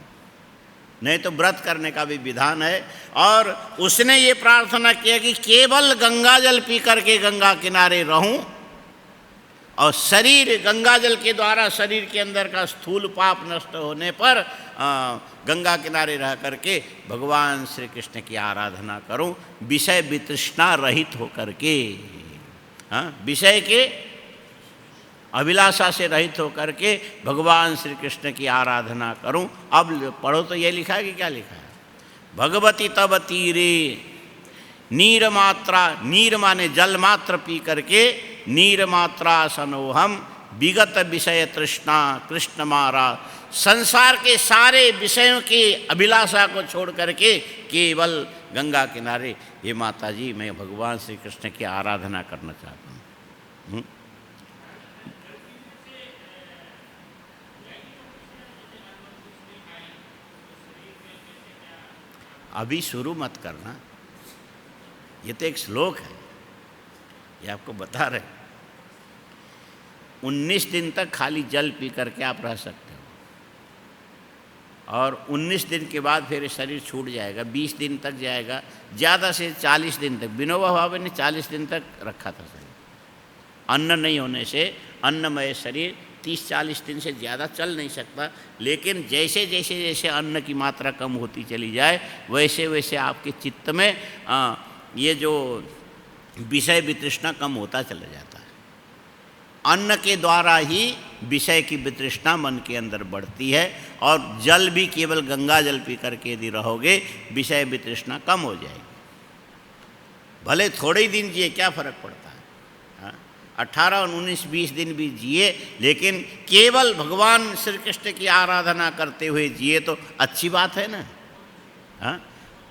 नहीं तो व्रत करने का भी विधान है। और उसने ये प्रार्थना किया कि केवल गंगा जल पी करके गंगा किनारे रहूं, और शरीर गंगा जल के द्वारा शरीर के अंदर का स्थूल पाप नष्ट होने पर गंगा किनारे रह करके भगवान श्री कृष्ण की आराधना करूं, विषय वितृष्णा रहित होकर के, विषय के अभिलाषा से रहित होकर के भगवान श्री कृष्ण की आराधना करूं। अब पढ़ो तो ये लिखा है कि क्या लिखा है? भगवती तब तीरे नीर मात्रा, नीर माने जल मात्र पी करके, नीर मात्रा सनोहम विगत विषय तृष्णा कृष्ण मारा, संसार के सारे विषयों की अभिलाषा को छोड़ करके केवल गंगा किनारे, ये माता जी मैं भगवान श्री कृष्ण की आराधना करना चाहता हूँ। अभी शुरू मत करना, ये तो एक श्लोक है, ये आपको बता रहे। 19 दिन तक खाली जल पी करके आप रह सकते हो, और 19 दिन के बाद फिर शरीर छूट जाएगा, 20 दिन तक जाएगा, ज़्यादा से 40 दिन तक। विनोबा भावे ने 40 दिन तक रखा था शरीर, अन्न नहीं होने से अन्नमय शरीर 30-40 दिन से ज़्यादा चल नहीं सकता। लेकिन जैसे जैसे जैसे अन्न की मात्रा कम होती चली जाए, वैसे वैसे आपके चित्त में ये जो विषय वितृष्णा कम होता चला जाता है। अन्न के द्वारा ही विषय की वितृष्णा मन के अंदर बढ़ती है, और जल भी केवल गंगा जल पी करके यदि रहोगे, विषय वितृष्णा कम हो जाएगी। भले थोड़े ही दिन जिए, क्या फर्क पड़ता है, 18 और 19-20 दिन भी जिए, लेकिन केवल भगवान श्री कृष्ण की आराधना करते हुए जिए तो अच्छी बात है ना।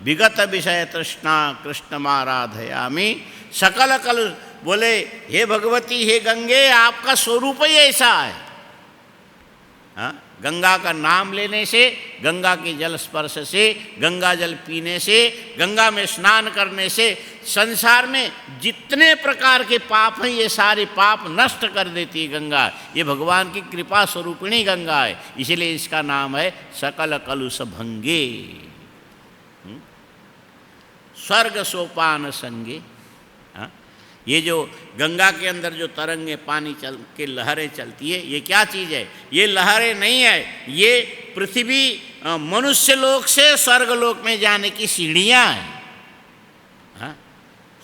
विगत विषय तृष्णा कृष्ण माराधयामी सकल कल, बोले हे भगवती, हे गंगे, आपका स्वरूप ही ऐसा है। गंगा का नाम लेने से, गंगा के जल स्पर्श से, गंगा जल पीने से, गंगा में स्नान करने से संसार में जितने प्रकार के पाप हैं, ये सारे पाप नष्ट कर देती है गंगा। ये भगवान की कृपा स्वरूपिणी गंगा है, इसीलिए इसका नाम है सकल कलुष भंगे, स्वर्ग सोपान संगे। ये जो गंगा के अंदर जो तरंगे पानी चल के लहरें चलती है, ये क्या चीज़ है? ये लहरें नहीं है, ये पृथ्वी मनुष्य लोक से स्वर्ग लोक में जाने की सीढ़ियाँ हैं। हाँ,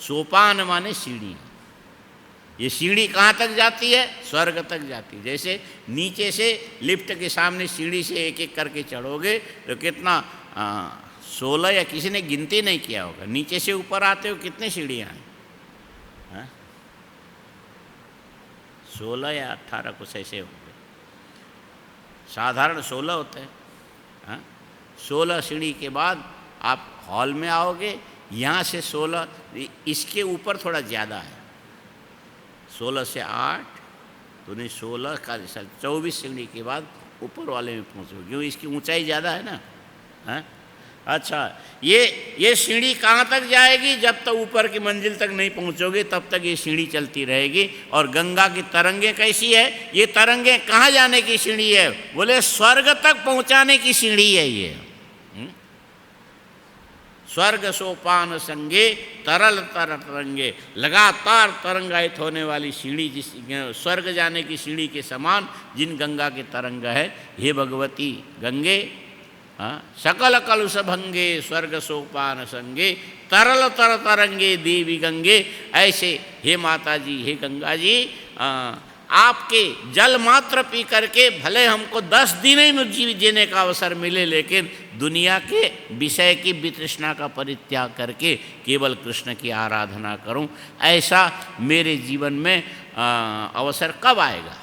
सोपान माने सीढ़ी। ये सीढ़ी कहाँ तक जाती है? स्वर्ग तक जाती है। जैसे नीचे से लिफ्ट के सामने सीढ़ी से एक एक करके चढ़ोगे तो कितना 16 या किसी ने गिनती नहीं किया होगा, नीचे से ऊपर आते हो कितनी सीढ़ियाँ हैं? हाँ? 16 या 18 कुछ ऐसे होंगे, साधारण 16 होते हैं। हाँ? 16 सीढ़ी के बाद आप हॉल में आओगे, यहाँ से 16, इसके ऊपर थोड़ा ज़्यादा है, 16 से 8 तो नहीं 16 का 24 सीढ़ी के बाद ऊपर वाले में पहुँचोगे, क्यों? इसकी ऊंचाई ज़्यादा है ना। हाँ? अच्छा, ये सीढ़ी कहाँ तक जाएगी? जब तक ऊपर की मंजिल तक नहीं पहुँचोगे तब तक ये सीढ़ी चलती रहेगी। और गंगा की तरंगें कैसी है? ये तरंगें कहाँ जाने की सीढ़ी है? बोले स्वर्ग तक पहुँचाने की सीढ़ी है ये। स्वर्ग सोपान संगे तरल तर तरंगे, लगातार तरंगायित होने वाली सीढ़ी, जिस स्वर्ग जाने की सीढ़ी के समान जिन गंगा के तरंग है, हे भगवती गंगे, सकल कलुष भंगे स्वर्ग सोपान संगे तरल तर तरंगे देवी गंगे। ऐसे हे माता जी, हे गंगा जी, आपके जल मात्र पी करके भले हमको 10 दिन ही जीवित जीने का अवसर मिले, लेकिन दुनिया के विषय की वितृष्णा का परित्याग करके केवल कृष्ण की आराधना करूं, ऐसा मेरे जीवन में अवसर कब आएगा?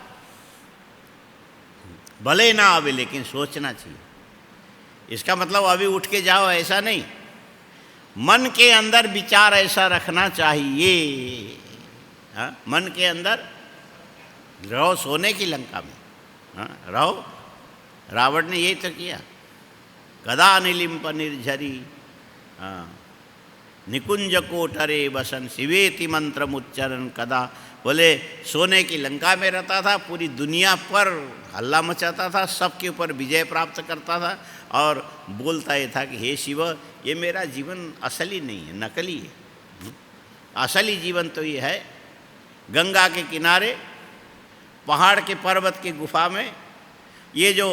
भले ना आवे, लेकिन सोचना चाहिए। इसका मतलब अभी उठ के जाओ ऐसा नहीं, मन के अंदर विचार ऐसा रखना चाहिए। हाँ? मन के अंदर रहो, सोने की लंका में। हाँ? रहो, रावण ने यही तो किया। कदा निलिम्प निर्झरी, हाँ, निकुंज कोठरे बसन शिवेति मंत्र उच्चरण कदा। बोले सोने की लंका में रहता था, पूरी दुनिया पर हल्ला मचाता था, सबके ऊपर विजय प्राप्त करता था और बोलता ये था कि हे शिव, ये मेरा जीवन असली नहीं है, नकली है। असली जीवन तो ये है गंगा के किनारे, पहाड़ के पर्वत की गुफा में, ये जो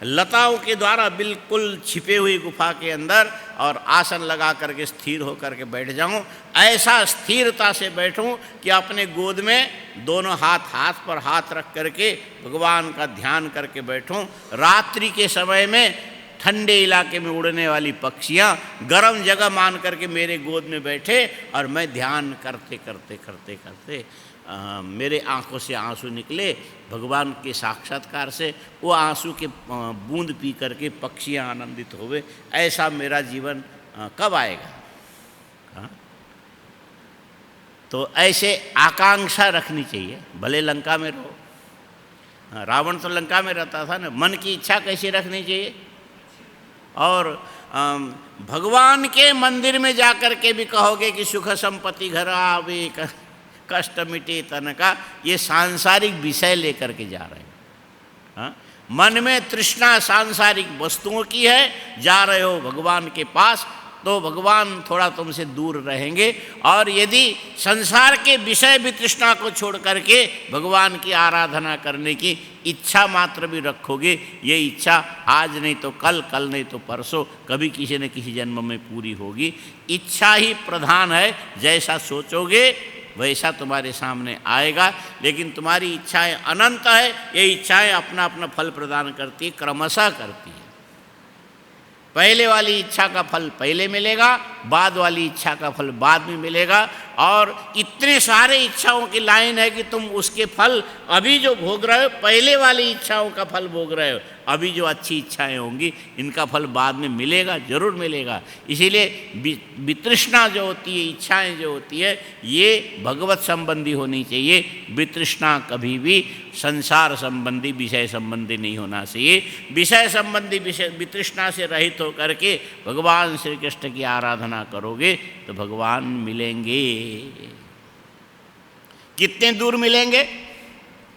लताओं के द्वारा बिल्कुल छिपे हुई गुफा के अंदर, और आसन लगा करके स्थिर होकर के बैठ जाऊं। ऐसा स्थिरता से बैठूं कि अपने गोद में दोनों हाथ पर हाथ रख करके भगवान का ध्यान करके बैठूं। रात्रि के समय में ठंडे इलाके में उड़ने वाली पक्षियां गर्म जगह मान करके मेरे गोद में बैठे और मैं ध्यान करते करते करते करते मेरे आंखों से आंसू निकले भगवान के साक्षात्कार से। वो आंसू के बूंद पी करके पक्षियां आनंदित होवे। ऐसा मेरा जीवन कब आएगा? हाँ? तो ऐसे आकांक्षा रखनी चाहिए, भले लंका में रहो। रावण तो लंका में रहता था ना। मन की इच्छा कैसी रखनी चाहिए? और भगवान के मंदिर में जाकर के भी कहोगे कि सुख संपत्ति घर आवे, कष्ट मिटे तन का, ये सांसारिक विषय लेकर के जा रहे हैं। हाँ? मन में तृष्णा सांसारिक वस्तुओं की है, जा रहे हो भगवान के पास तो भगवान थोड़ा तुमसे दूर रहेंगे। और यदि संसार के विषय भी तृष्णा को छोड़ करके भगवान की आराधना करने की इच्छा मात्र भी रखोगे, ये इच्छा आज नहीं तो कल, कल नहीं तो परसों, कभी किसी न किसी जन्म में पूरी होगी। इच्छा ही प्रधान है, जैसा सोचोगे वैसा तुम्हारे सामने आएगा। लेकिन तुम्हारी इच्छाएं अनंत है, ये इच्छाएं अपना अपना फल प्रदान करती है, क्रमशः करती है। पहले वाली इच्छा का फल पहले मिलेगा, बाद वाली इच्छा का फल बाद में मिलेगा। और इतने सारे इच्छाओं की लाइन है कि तुम उसके फल अभी जो भोग रहे हो, पहले वाली इच्छाओं का फल भोग रहे हो। अभी जो अच्छी इच्छाएं होंगी इनका फल बाद में मिलेगा, जरूर मिलेगा। इसीलिए वितृष्णा जो होती है, इच्छाएं जो होती है, ये भगवत संबंधी होनी चाहिए। वितृष्णा कभी भी संसार संबंधी, विषय संबंधी नहीं होना चाहिए। विषय संबंधी वितृष्णा से रहित होकर के भगवान श्री कृष्ण की आराधना करोगे तो भगवान मिलेंगे। कितने दूर मिलेंगे?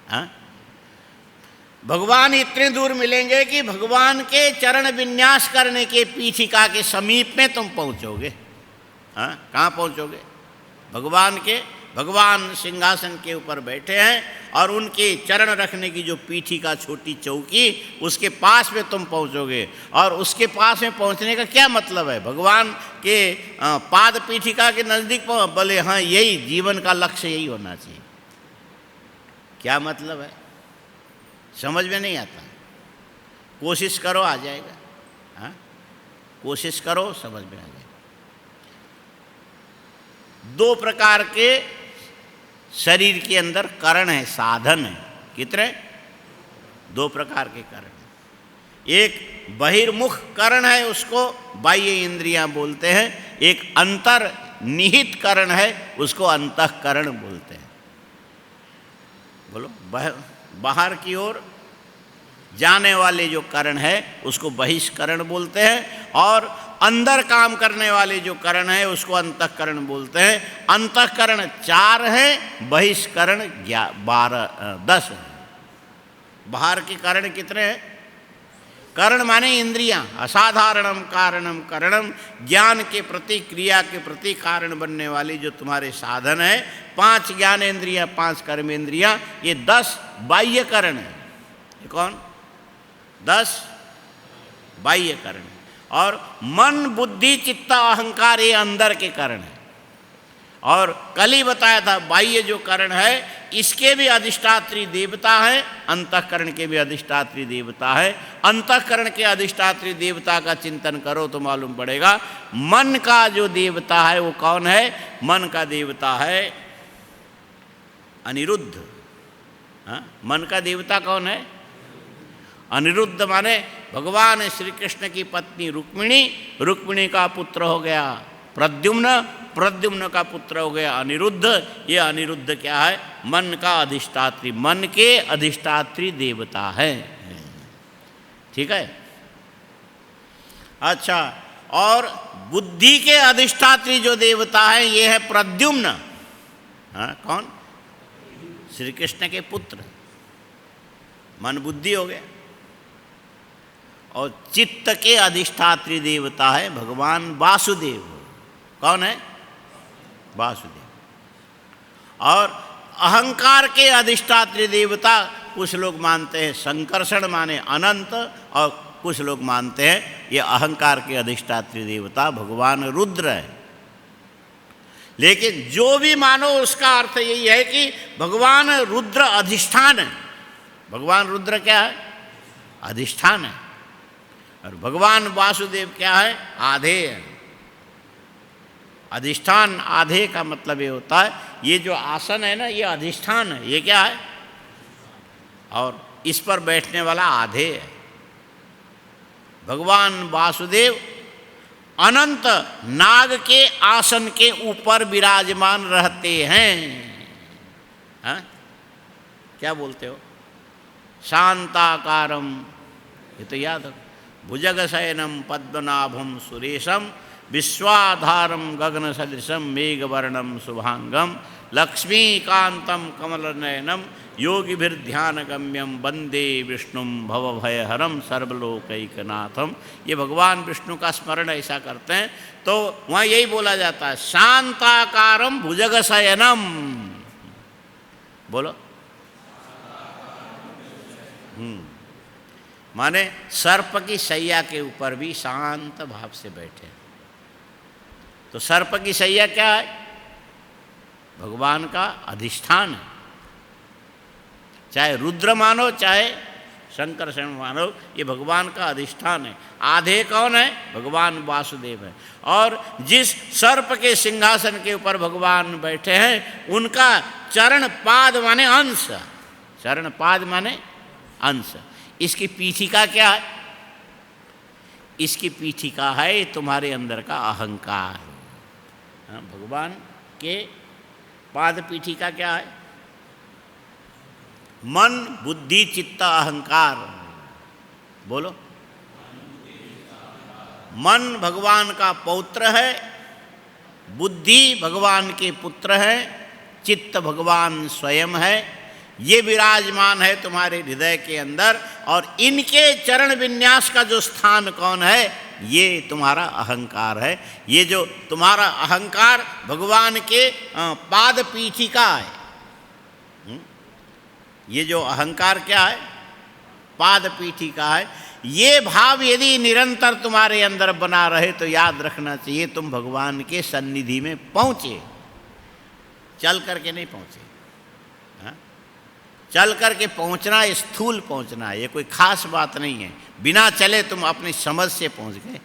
हाँ? भगवान इतने दूर मिलेंगे कि भगवान के चरण विन्यास करने के पीठिका के समीप में तुम पहुंचोगे। हाँ? कहाँ पहुंचोगे? भगवान के भगवान सिंहासन के ऊपर बैठे हैं और उनके चरण रखने की जो पीठी का छोटी चौकी, उसके पास में तुम पहुंचोगे। और उसके पास में पहुंचने का क्या मतलब है? भगवान के पाद पीठिका के नज़दीक बोले हाँ यही जीवन का लक्ष्य, यही होना चाहिए। क्या मतलब है समझ में नहीं आता। कोशिश करो आ जाएगा। हाँ कोशिश करो समझ में आ जाएगा। दो प्रकार के शरीर के अंदर करण है, साधन है। कितने? दो प्रकार के करण है। एक बहिर्मुख करण है, उसको बाह्य इंद्रियां बोलते हैं। एक अंतर निहित करण है, उसको अंतःकरण बोलते हैं। बोलो, बाहर की ओर जाने वाले जो करण है उसको बहिष्करण बोलते हैं, और अंदर काम करने वाले जो करण है उसको अंतःकरण बोलते हैं। अंतःकरण 4 है, बहिष्करण 10 है। बाहर के करण कितने हैं? करण माने इंद्रियां। असाधारणम कारणम करणम, ज्ञान के प्रति, क्रिया के प्रति कारण बनने वाली जो तुम्हारे साधन है, 5 ज्ञानेंद्रियां, 5 कर्मेंद्रियां, ये 10 बाह्य करण है। ये कौन? 10 बाह्य करण। और मन, बुद्धि, चित्त, अहंकार ये अंदर के करण है। और कल ही बताया था बाह्य जो करण है इसके भी अधिष्ठात्री देवता है, अंतःकरण के भी अधिष्ठात्री देवता है। अंतःकरण के अधिष्ठात्री देवता का चिंतन करो तो मालूम पड़ेगा। मन का जो देवता है वो कौन है? मन का देवता है अनिरुद्ध। हाँ? मन का देवता कौन है? अनिरुद्ध माने भगवान श्री कृष्ण की पत्नी रुक्मिणी, रुक्मिणी का पुत्र हो गया प्रद्युम्न, प्रद्युम्न का पुत्र हो गया अनिरुद्ध। ये अनिरुद्ध क्या है? मन का अधिष्ठात्री, मन के अधिष्ठात्री देवता है। ठीक है। अच्छा, और बुद्धि के अधिष्ठात्री जो देवता है ये है प्रद्युम्न। हाँ कौन? श्री कृष्ण के पुत्र। मन बुद्धि हो गया। और चित्त के अधिष्ठात्री देवता है भगवान वासुदेव। कौन है? वासुदेव। और अहंकार के अधिष्ठात्री देवता कुछ लोग मानते हैं संकर्षण माने अनंत, और कुछ लोग मानते हैं ये अहंकार के अधिष्ठात्री देवता भगवान रुद्र है। लेकिन जो भी मानो उसका अर्थ यही है कि भगवान रुद्र अधिष्ठान है। भगवान रुद्र क्या है? अधिष्ठान है। और भगवान वासुदेव क्या है? आधेय है। अधिष्ठान आधे का मतलब ये होता है ये जो आसन है ना ये अधिष्ठान है। ये क्या है? और इस पर बैठने वाला आधे है। भगवान वासुदेव अनंत नाग के आसन के ऊपर विराजमान रहते हैं। हाँ? क्या बोलते हो? शांताकारम, ये तो याद हो। भुजगशयनम पद्मनाभम सुरेशम, विश्वाधारम गगन सदृशम मेघवर्णम शुभांगम, लक्ष्मीकांतम कमलनयनम योगिभिर्ध्यानगम्यम वंदे विष्णुम भवभयहरम सर्वलोकैकनाथम। ये भगवान विष्णु का स्मरण ऐसा करते हैं तो वहाँ यही बोला जाता है शांताकारम भुजगशयनम। बोलो। माने सर्प की शैया के ऊपर भी शांत भाव से बैठे। तो सर्प की शैया क्या है? भगवान का अधिष्ठान है। चाहे रुद्र मानो चाहे शंकरषण मानो, ये भगवान का अधिष्ठान है। आधे कौन है? भगवान वासुदेव है। और जिस सर्प के सिंहासन के ऊपर भगवान बैठे हैं उनका चरण पाद माने अंश। चरण पाद माने अंश। इसकी पीठिका क्या है? इसकी पीठिका है तुम्हारे अंदर का अहंकार। हाँ, भगवान के पाद पीठिका क्या है? मन, बुद्धि, चित्त, अहंकार। बोलो। मन भगवान का पौत्र है, बुद्धि भगवान के पुत्र है, चित्त भगवान स्वयं है। ये विराजमान है तुम्हारे हृदय के अंदर। और इनके चरण विन्यास का जो स्थान कौन है? ये तुम्हारा अहंकार है। ये जो तुम्हारा अहंकार भगवान के पाद पीठिका है। ये जो अहंकार क्या है? पाद पीठिका है। ये भाव यदि निरंतर तुम्हारे अंदर बना रहे तो याद रखना चाहिए तुम भगवान के सन्निधि में पहुँचे, चल करके नहीं पहुँचे। चल करके पहुंचना स्थूल पहुंचना है, ये कोई खास बात नहीं है। बिना चले तुम अपनी समझ से पहुंच गए।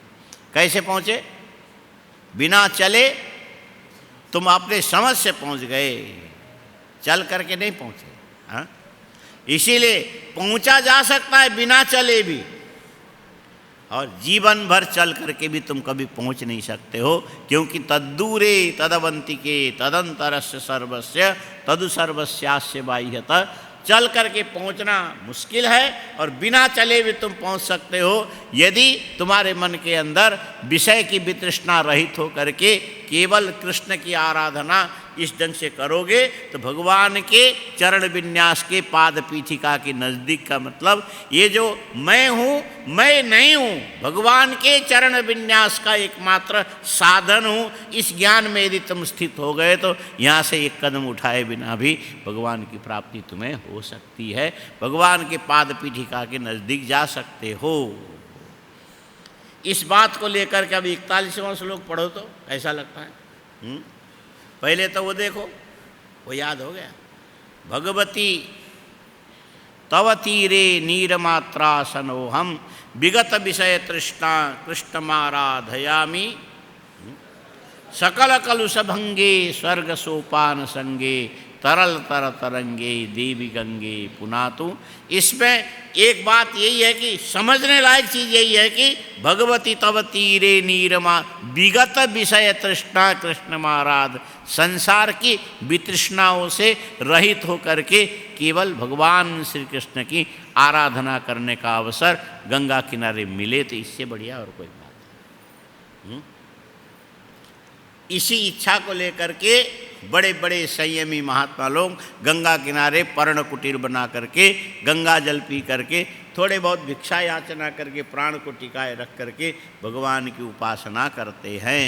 कैसे पहुंचे? बिना चले तुम अपने समझ से पहुंच गए, चल करके नहीं पहुंचे। हाँ, इसीलिए पहुंचा जा सकता है बिना चले भी, और जीवन भर चल करके भी तुम कभी पहुंच नहीं सकते हो, क्योंकि तद्दूरे तदवंतिके तदंतरस्य सर्वस्य तदु सर्वस्यास्य बाह्यतः। चल करके पहुंचना मुश्किल है और बिना चले भी तुम पहुंच सकते हो यदि तुम्हारे मन के अंदर विषय की वितृष्णा रहित हो करके केवल कृष्ण की आराधना इस ढंग से करोगे तो भगवान के चरण विन्यास के पाद पीठिका के नज़दीक का मतलब ये जो मैं हूँ मैं नहीं हूँ, भगवान के चरण विन्यास का एकमात्र साधन हूँ, इस ज्ञान में यदि तुम स्थित हो गए तो यहाँ से एक कदम उठाए बिना भी भगवान की प्राप्ति तुम्हें हो सकती है। भगवान के पाद पीठिका के नज़दीक जा सकते हो। इस बात को लेकर के अभी 41वां श्लोक पढ़ो तो ऐसा लगता है। पहले तो वो देखो, वो याद हो गया। भगवती तव तीरे नीरमात्रासनोहम विगत विषय तृष्णा कृष्णमाराधयामि सकल कलुष भंगे स्वर्ग सोपान संगे तरल तर तरंगे देवी गंगे पुनातु। इसमें एक बात यही है कि समझने लायक चीज़ यही है कि भगवती तव तीरे नीरमा विगत विषय तृष्णा कृष्ण महाराज, संसार की वितृष्णाओं से रहित होकर के केवल भगवान श्री कृष्ण की आराधना करने का अवसर गंगा किनारे मिले तो इससे बढ़िया और कोई बात नहीं। इसी इच्छा को लेकर के बड़े बड़े संयमी महात्मा लोग गंगा किनारे पर्ण कुटीर बना करके गंगा जल पी करके थोड़े बहुत भिक्षा याचना करके प्राण को टिकाए रख करके भगवान की उपासना करते हैं।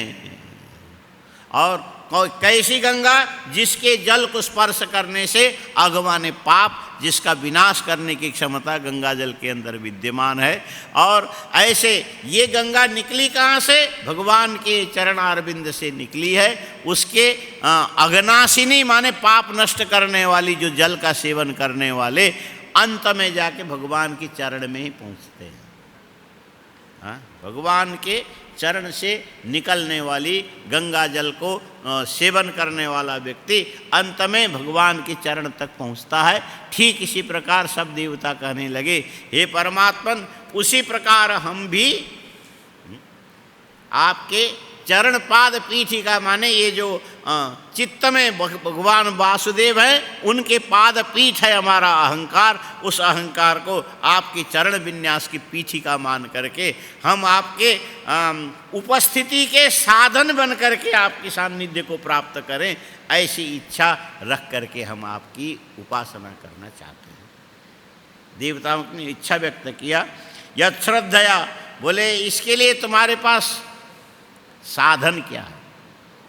और कैसी गंगा? जिसके जल को स्पर्श करने से अगवाने पाप, जिसका विनाश करने की क्षमता गंगा जल के अंदर विद्यमान है। और ऐसे ये गंगा निकली कहाँ से? भगवान के चरणारविंद से निकली है। उसके अघनाशिनी माने पाप नष्ट करने वाली जो जल का सेवन करने वाले अंत में जाके भगवान के चरण में ही पहुँचते हैं। हाँ, भगवान के चरण से निकलने वाली गंगा जल को सेवन करने वाला व्यक्ति अंत में भगवान के चरण तक पहुंचता है। ठीक इसी प्रकार सब देवता कहने लगे, हे परमात्मन, उसी प्रकार हम भी आपके चरण पाद पीठिका माने ये जो चित्त में भगवान वासुदेव है उनके पाद पीठ है हमारा अहंकार, उस अहंकार को आपके चरण विन्यास की पीठिका मान करके हम आपके उपस्थिति के साधन बन करके आपकी सान्निध्य को प्राप्त करें, ऐसी इच्छा रख करके हम आपकी उपासना करना चाहते हैं। देवताओं ने इच्छा व्यक्त किया। यद श्रद्धया, बोले इसके लिए तुम्हारे पास साधन क्या है?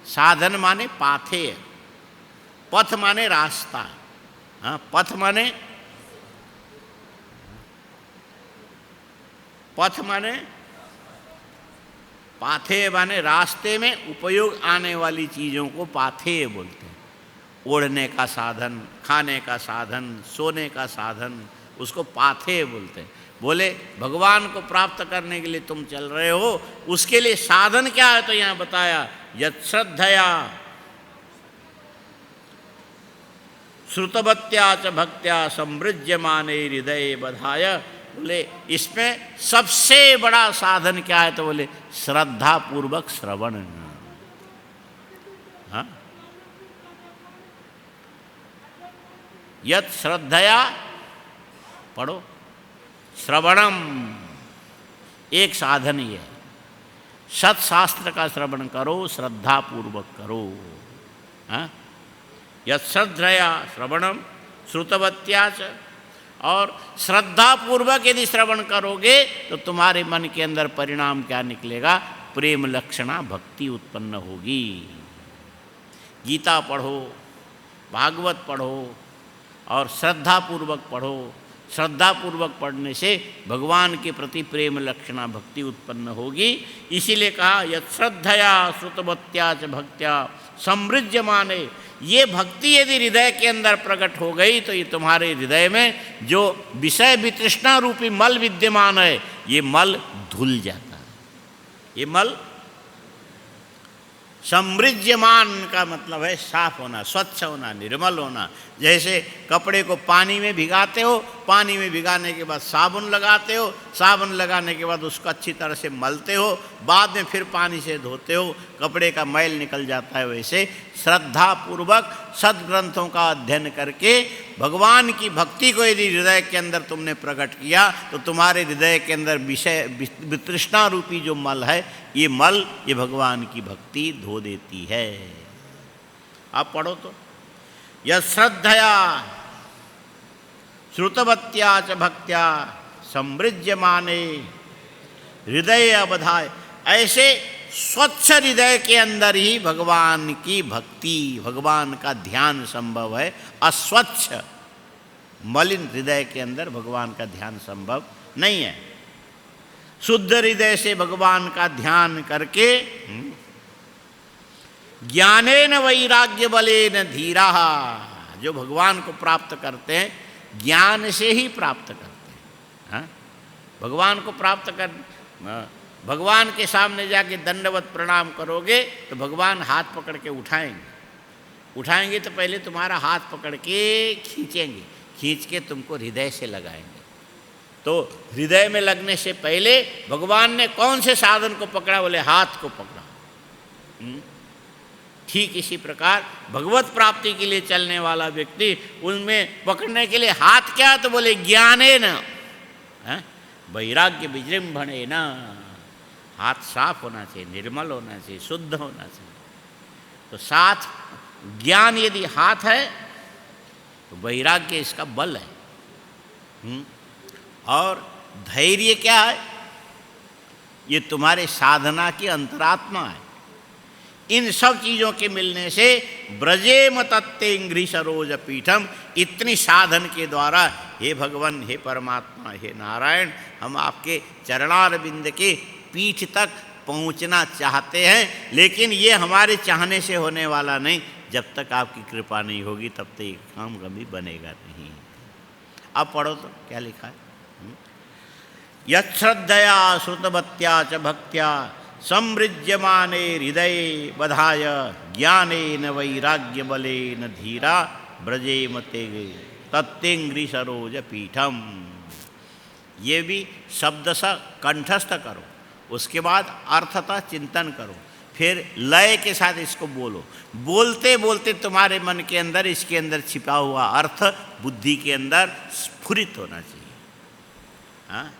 साधन माने पाथेय, पथ माने रास्ता। हाँ, पथ माने पाथेय माने रास्ते में उपयोग आने वाली चीज़ों को पाथेय बोलते हैं। ओढ़ने का साधन, खाने का साधन, सोने का साधन, उसको पाथेय बोलते हैं। बोले भगवान को प्राप्त करने के लिए तुम चल रहे हो, उसके लिए साधन क्या है? तो यहाँ बताया, यत् श्रद्धया श्रुतवत्या च भक्त्या समृज्यमाने हृदय बधाय। बोले इसमें सबसे बड़ा साधन क्या है? तो बोले श्रद्धा पूर्वक श्रवण। हाँ, यत् श्रद्धया, पढ़ो, श्रवणम एक साधन ही है। सत्शास्त्र का श्रवण करो, श्रद्धा पूर्वक करो। हाँ, यत् श्रद्धया श्रवणम श्रुतवत्या च, और श्रद्धापूर्वक यदि श्रवण करोगे तो तुम्हारे मन के अंदर परिणाम क्या निकलेगा? प्रेम लक्षणा भक्ति उत्पन्न होगी। गीता पढ़ो, भागवत पढ़ो और श्रद्धापूर्वक पढ़ो। श्रद्धापूर्वक पढ़ने से भगवान के प्रति प्रेम लक्षणा भक्ति उत्पन्न होगी। इसीलिए कहा यत् श्रद्धया श्रुतवत्या च भक्त्या समृज्यमाने। ये भक्ति यदि हृदय के अंदर प्रकट हो गई तो ये तुम्हारे हृदय में जो विषय वितृष्णा रूपी मल विद्यमान है, ये मल धुल जाता है। ये मल समृज्यमान का मतलब है साफ होना, स्वच्छ होना, निर्मल होना। जैसे कपड़े को पानी में भिगाते हो, पानी में भिगाने के बाद साबुन लगाते हो, साबुन लगाने के बाद उसको अच्छी तरह से मलते हो, बाद में फिर पानी से धोते हो, कपड़े का मैल निकल जाता है। वैसे श्रद्धापूर्वक सद्ग्रंथों का अध्ययन करके भगवान की भक्ति को यदि हृदय के अंदर तुमने प्रकट किया तो तुम्हारे हृदय के अंदर विषय वितृष्णा रूपी जो मल है, ये मल ये भगवान की भक्ति धो देती है। आप पढ़ो तो यत् श्रद्धया श्रुतवत्या च भक्त्या समृज्यमाने हृदय अवधाय। ऐसे स्वच्छ हृदय के अंदर ही भगवान की भक्ति, भगवान का ध्यान संभव है। अस्वच्छ मलिन हृदय के अंदर भगवान का ध्यान संभव नहीं है। शुद्ध हृदय से भगवान का ध्यान करके ज्ञानेन वैराग्य बलेन धीरा, जो भगवान को प्राप्त करते हैं ज्ञान से ही प्राप्त करते हैं। हाँ? भगवान को प्राप्त कर, भगवान के सामने जाके दंडवत प्रणाम करोगे तो भगवान हाथ पकड़ के उठाएंगे तो पहले तुम्हारा हाथ पकड़ के खींचेंगे, खींच के तुमको हृदय से लगाएंगे। तो हृदय में लगने से पहले भगवान ने कौन से साधन को पकड़ा? बोले हाथ को पकड़ा। ठीक इसी प्रकार भगवत प्राप्ति के लिए चलने वाला व्यक्ति उनमें पकड़ने के लिए हाथ क्या? तो बोले ज्ञानेन वैराग्य विजृंभणेन। हाथ साफ होना चाहिए, निर्मल होना चाहिए, शुद्ध होना चाहिए। तो साथ ज्ञान यदि हाथ है तो वैराग्य इसका बल है। और धैर्य क्या है? ये तुम्हारे साधना की अंतरात्मा है। इन सब चीज़ों के मिलने से ब्रजेम तत्तेंग्री सरोज पीठम, इतनी साधन के द्वारा हे भगवान, हे परमात्मा, हे नारायण, हम आपके चरणारविंद के पीठ तक पहुंचना चाहते हैं, लेकिन ये हमारे चाहने से होने वाला नहीं। जब तक आपकी कृपा नहीं होगी तब तक ये काम कभी बनेगा नहीं। अब पढ़ो तो क्या लिखा है? यत् श्रद्धया श्रुतवत्या च भक्त्या समृज्यमाने हृदय बधाय ज्ञानेन वैराग्य बलेन धीरा ब्रजेम ते तत्तेंग्री सरोज पीठम। ये भी शब्द सा कंठस्थ करो, उसके बाद अर्थतः चिंतन करो, फिर लय के साथ इसको बोलो। बोलते बोलते तुम्हारे मन के अंदर इसके अंदर छिपा हुआ अर्थ बुद्धि के अंदर स्फुरित होना चाहिए। हाँ,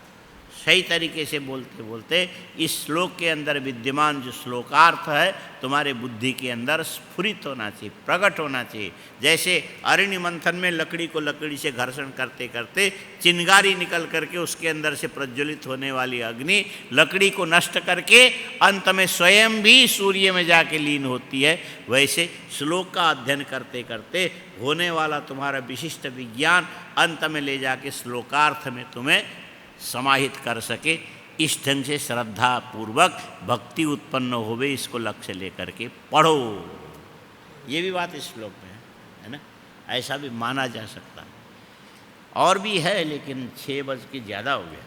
सही तरीके से बोलते बोलते इस श्लोक के अंदर विद्यमान जो श्लोकार्थ है तुम्हारे बुद्धि के अंदर स्फुरित होना चाहिए, प्रकट होना चाहिए। जैसे अरण्य मंथन में लकड़ी को लकड़ी से घर्षण करते करते चिंगारी निकल करके उसके अंदर से प्रज्वलित होने वाली अग्नि लकड़ी को नष्ट करके अंत में स्वयं भी सूर्य में जाके लीन होती है, वैसे श्लोक का अध्ययन करते करते होने वाला तुम्हारा विशिष्ट विज्ञान अंत में ले जाके श्लोकार्थ में तुम्हें समाहित कर सके। इस ढंग से श्रद्धा पूर्वक भक्ति उत्पन्न होवे, इसको लक्ष्य लेकर के पढ़ो। ये भी बात इस श्लोक में है ना, ऐसा भी माना जा सकता है। और भी है लेकिन 6 बज के ज़्यादा हो गया,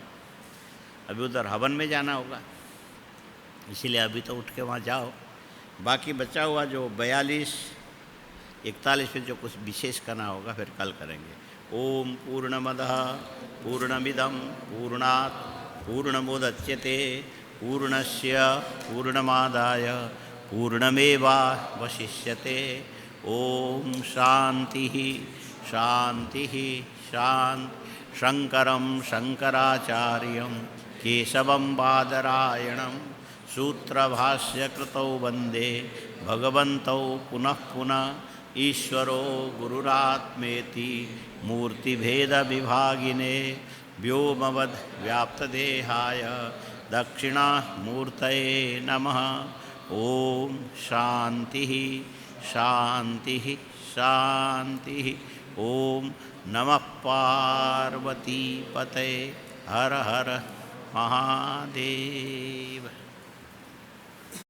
अभी उधर हवन में जाना होगा, इसीलिए अभी तो उठ के वहाँ जाओ। बाकी बचा हुआ जो 42, 41 में जो कुछ विशेष करना होगा फिर कल करेंगे। ओम पूर्णमदः पूर्णमिदं पूर्णात् पूर्णमुदच्यते पूर्णस्य पूर्णमादाय पूर्णमेवावशिष्यते। ओम शांति शांति शांति। शंकरं शंकराचार्यं केशवं बादरायणं सूत्रभाष्यकृतौ वन्दे भगवन्तौ पुनः पुनः। ईश्वरो गुरुरात्मेति मूर्तिभेदविभागिने व्योमवद्व्याप्तदेहाय दक्षिणामूर्तये नमः। ओम शांति शांति शांति। ओम नमः पार्वती पतये। हर हर महादेव।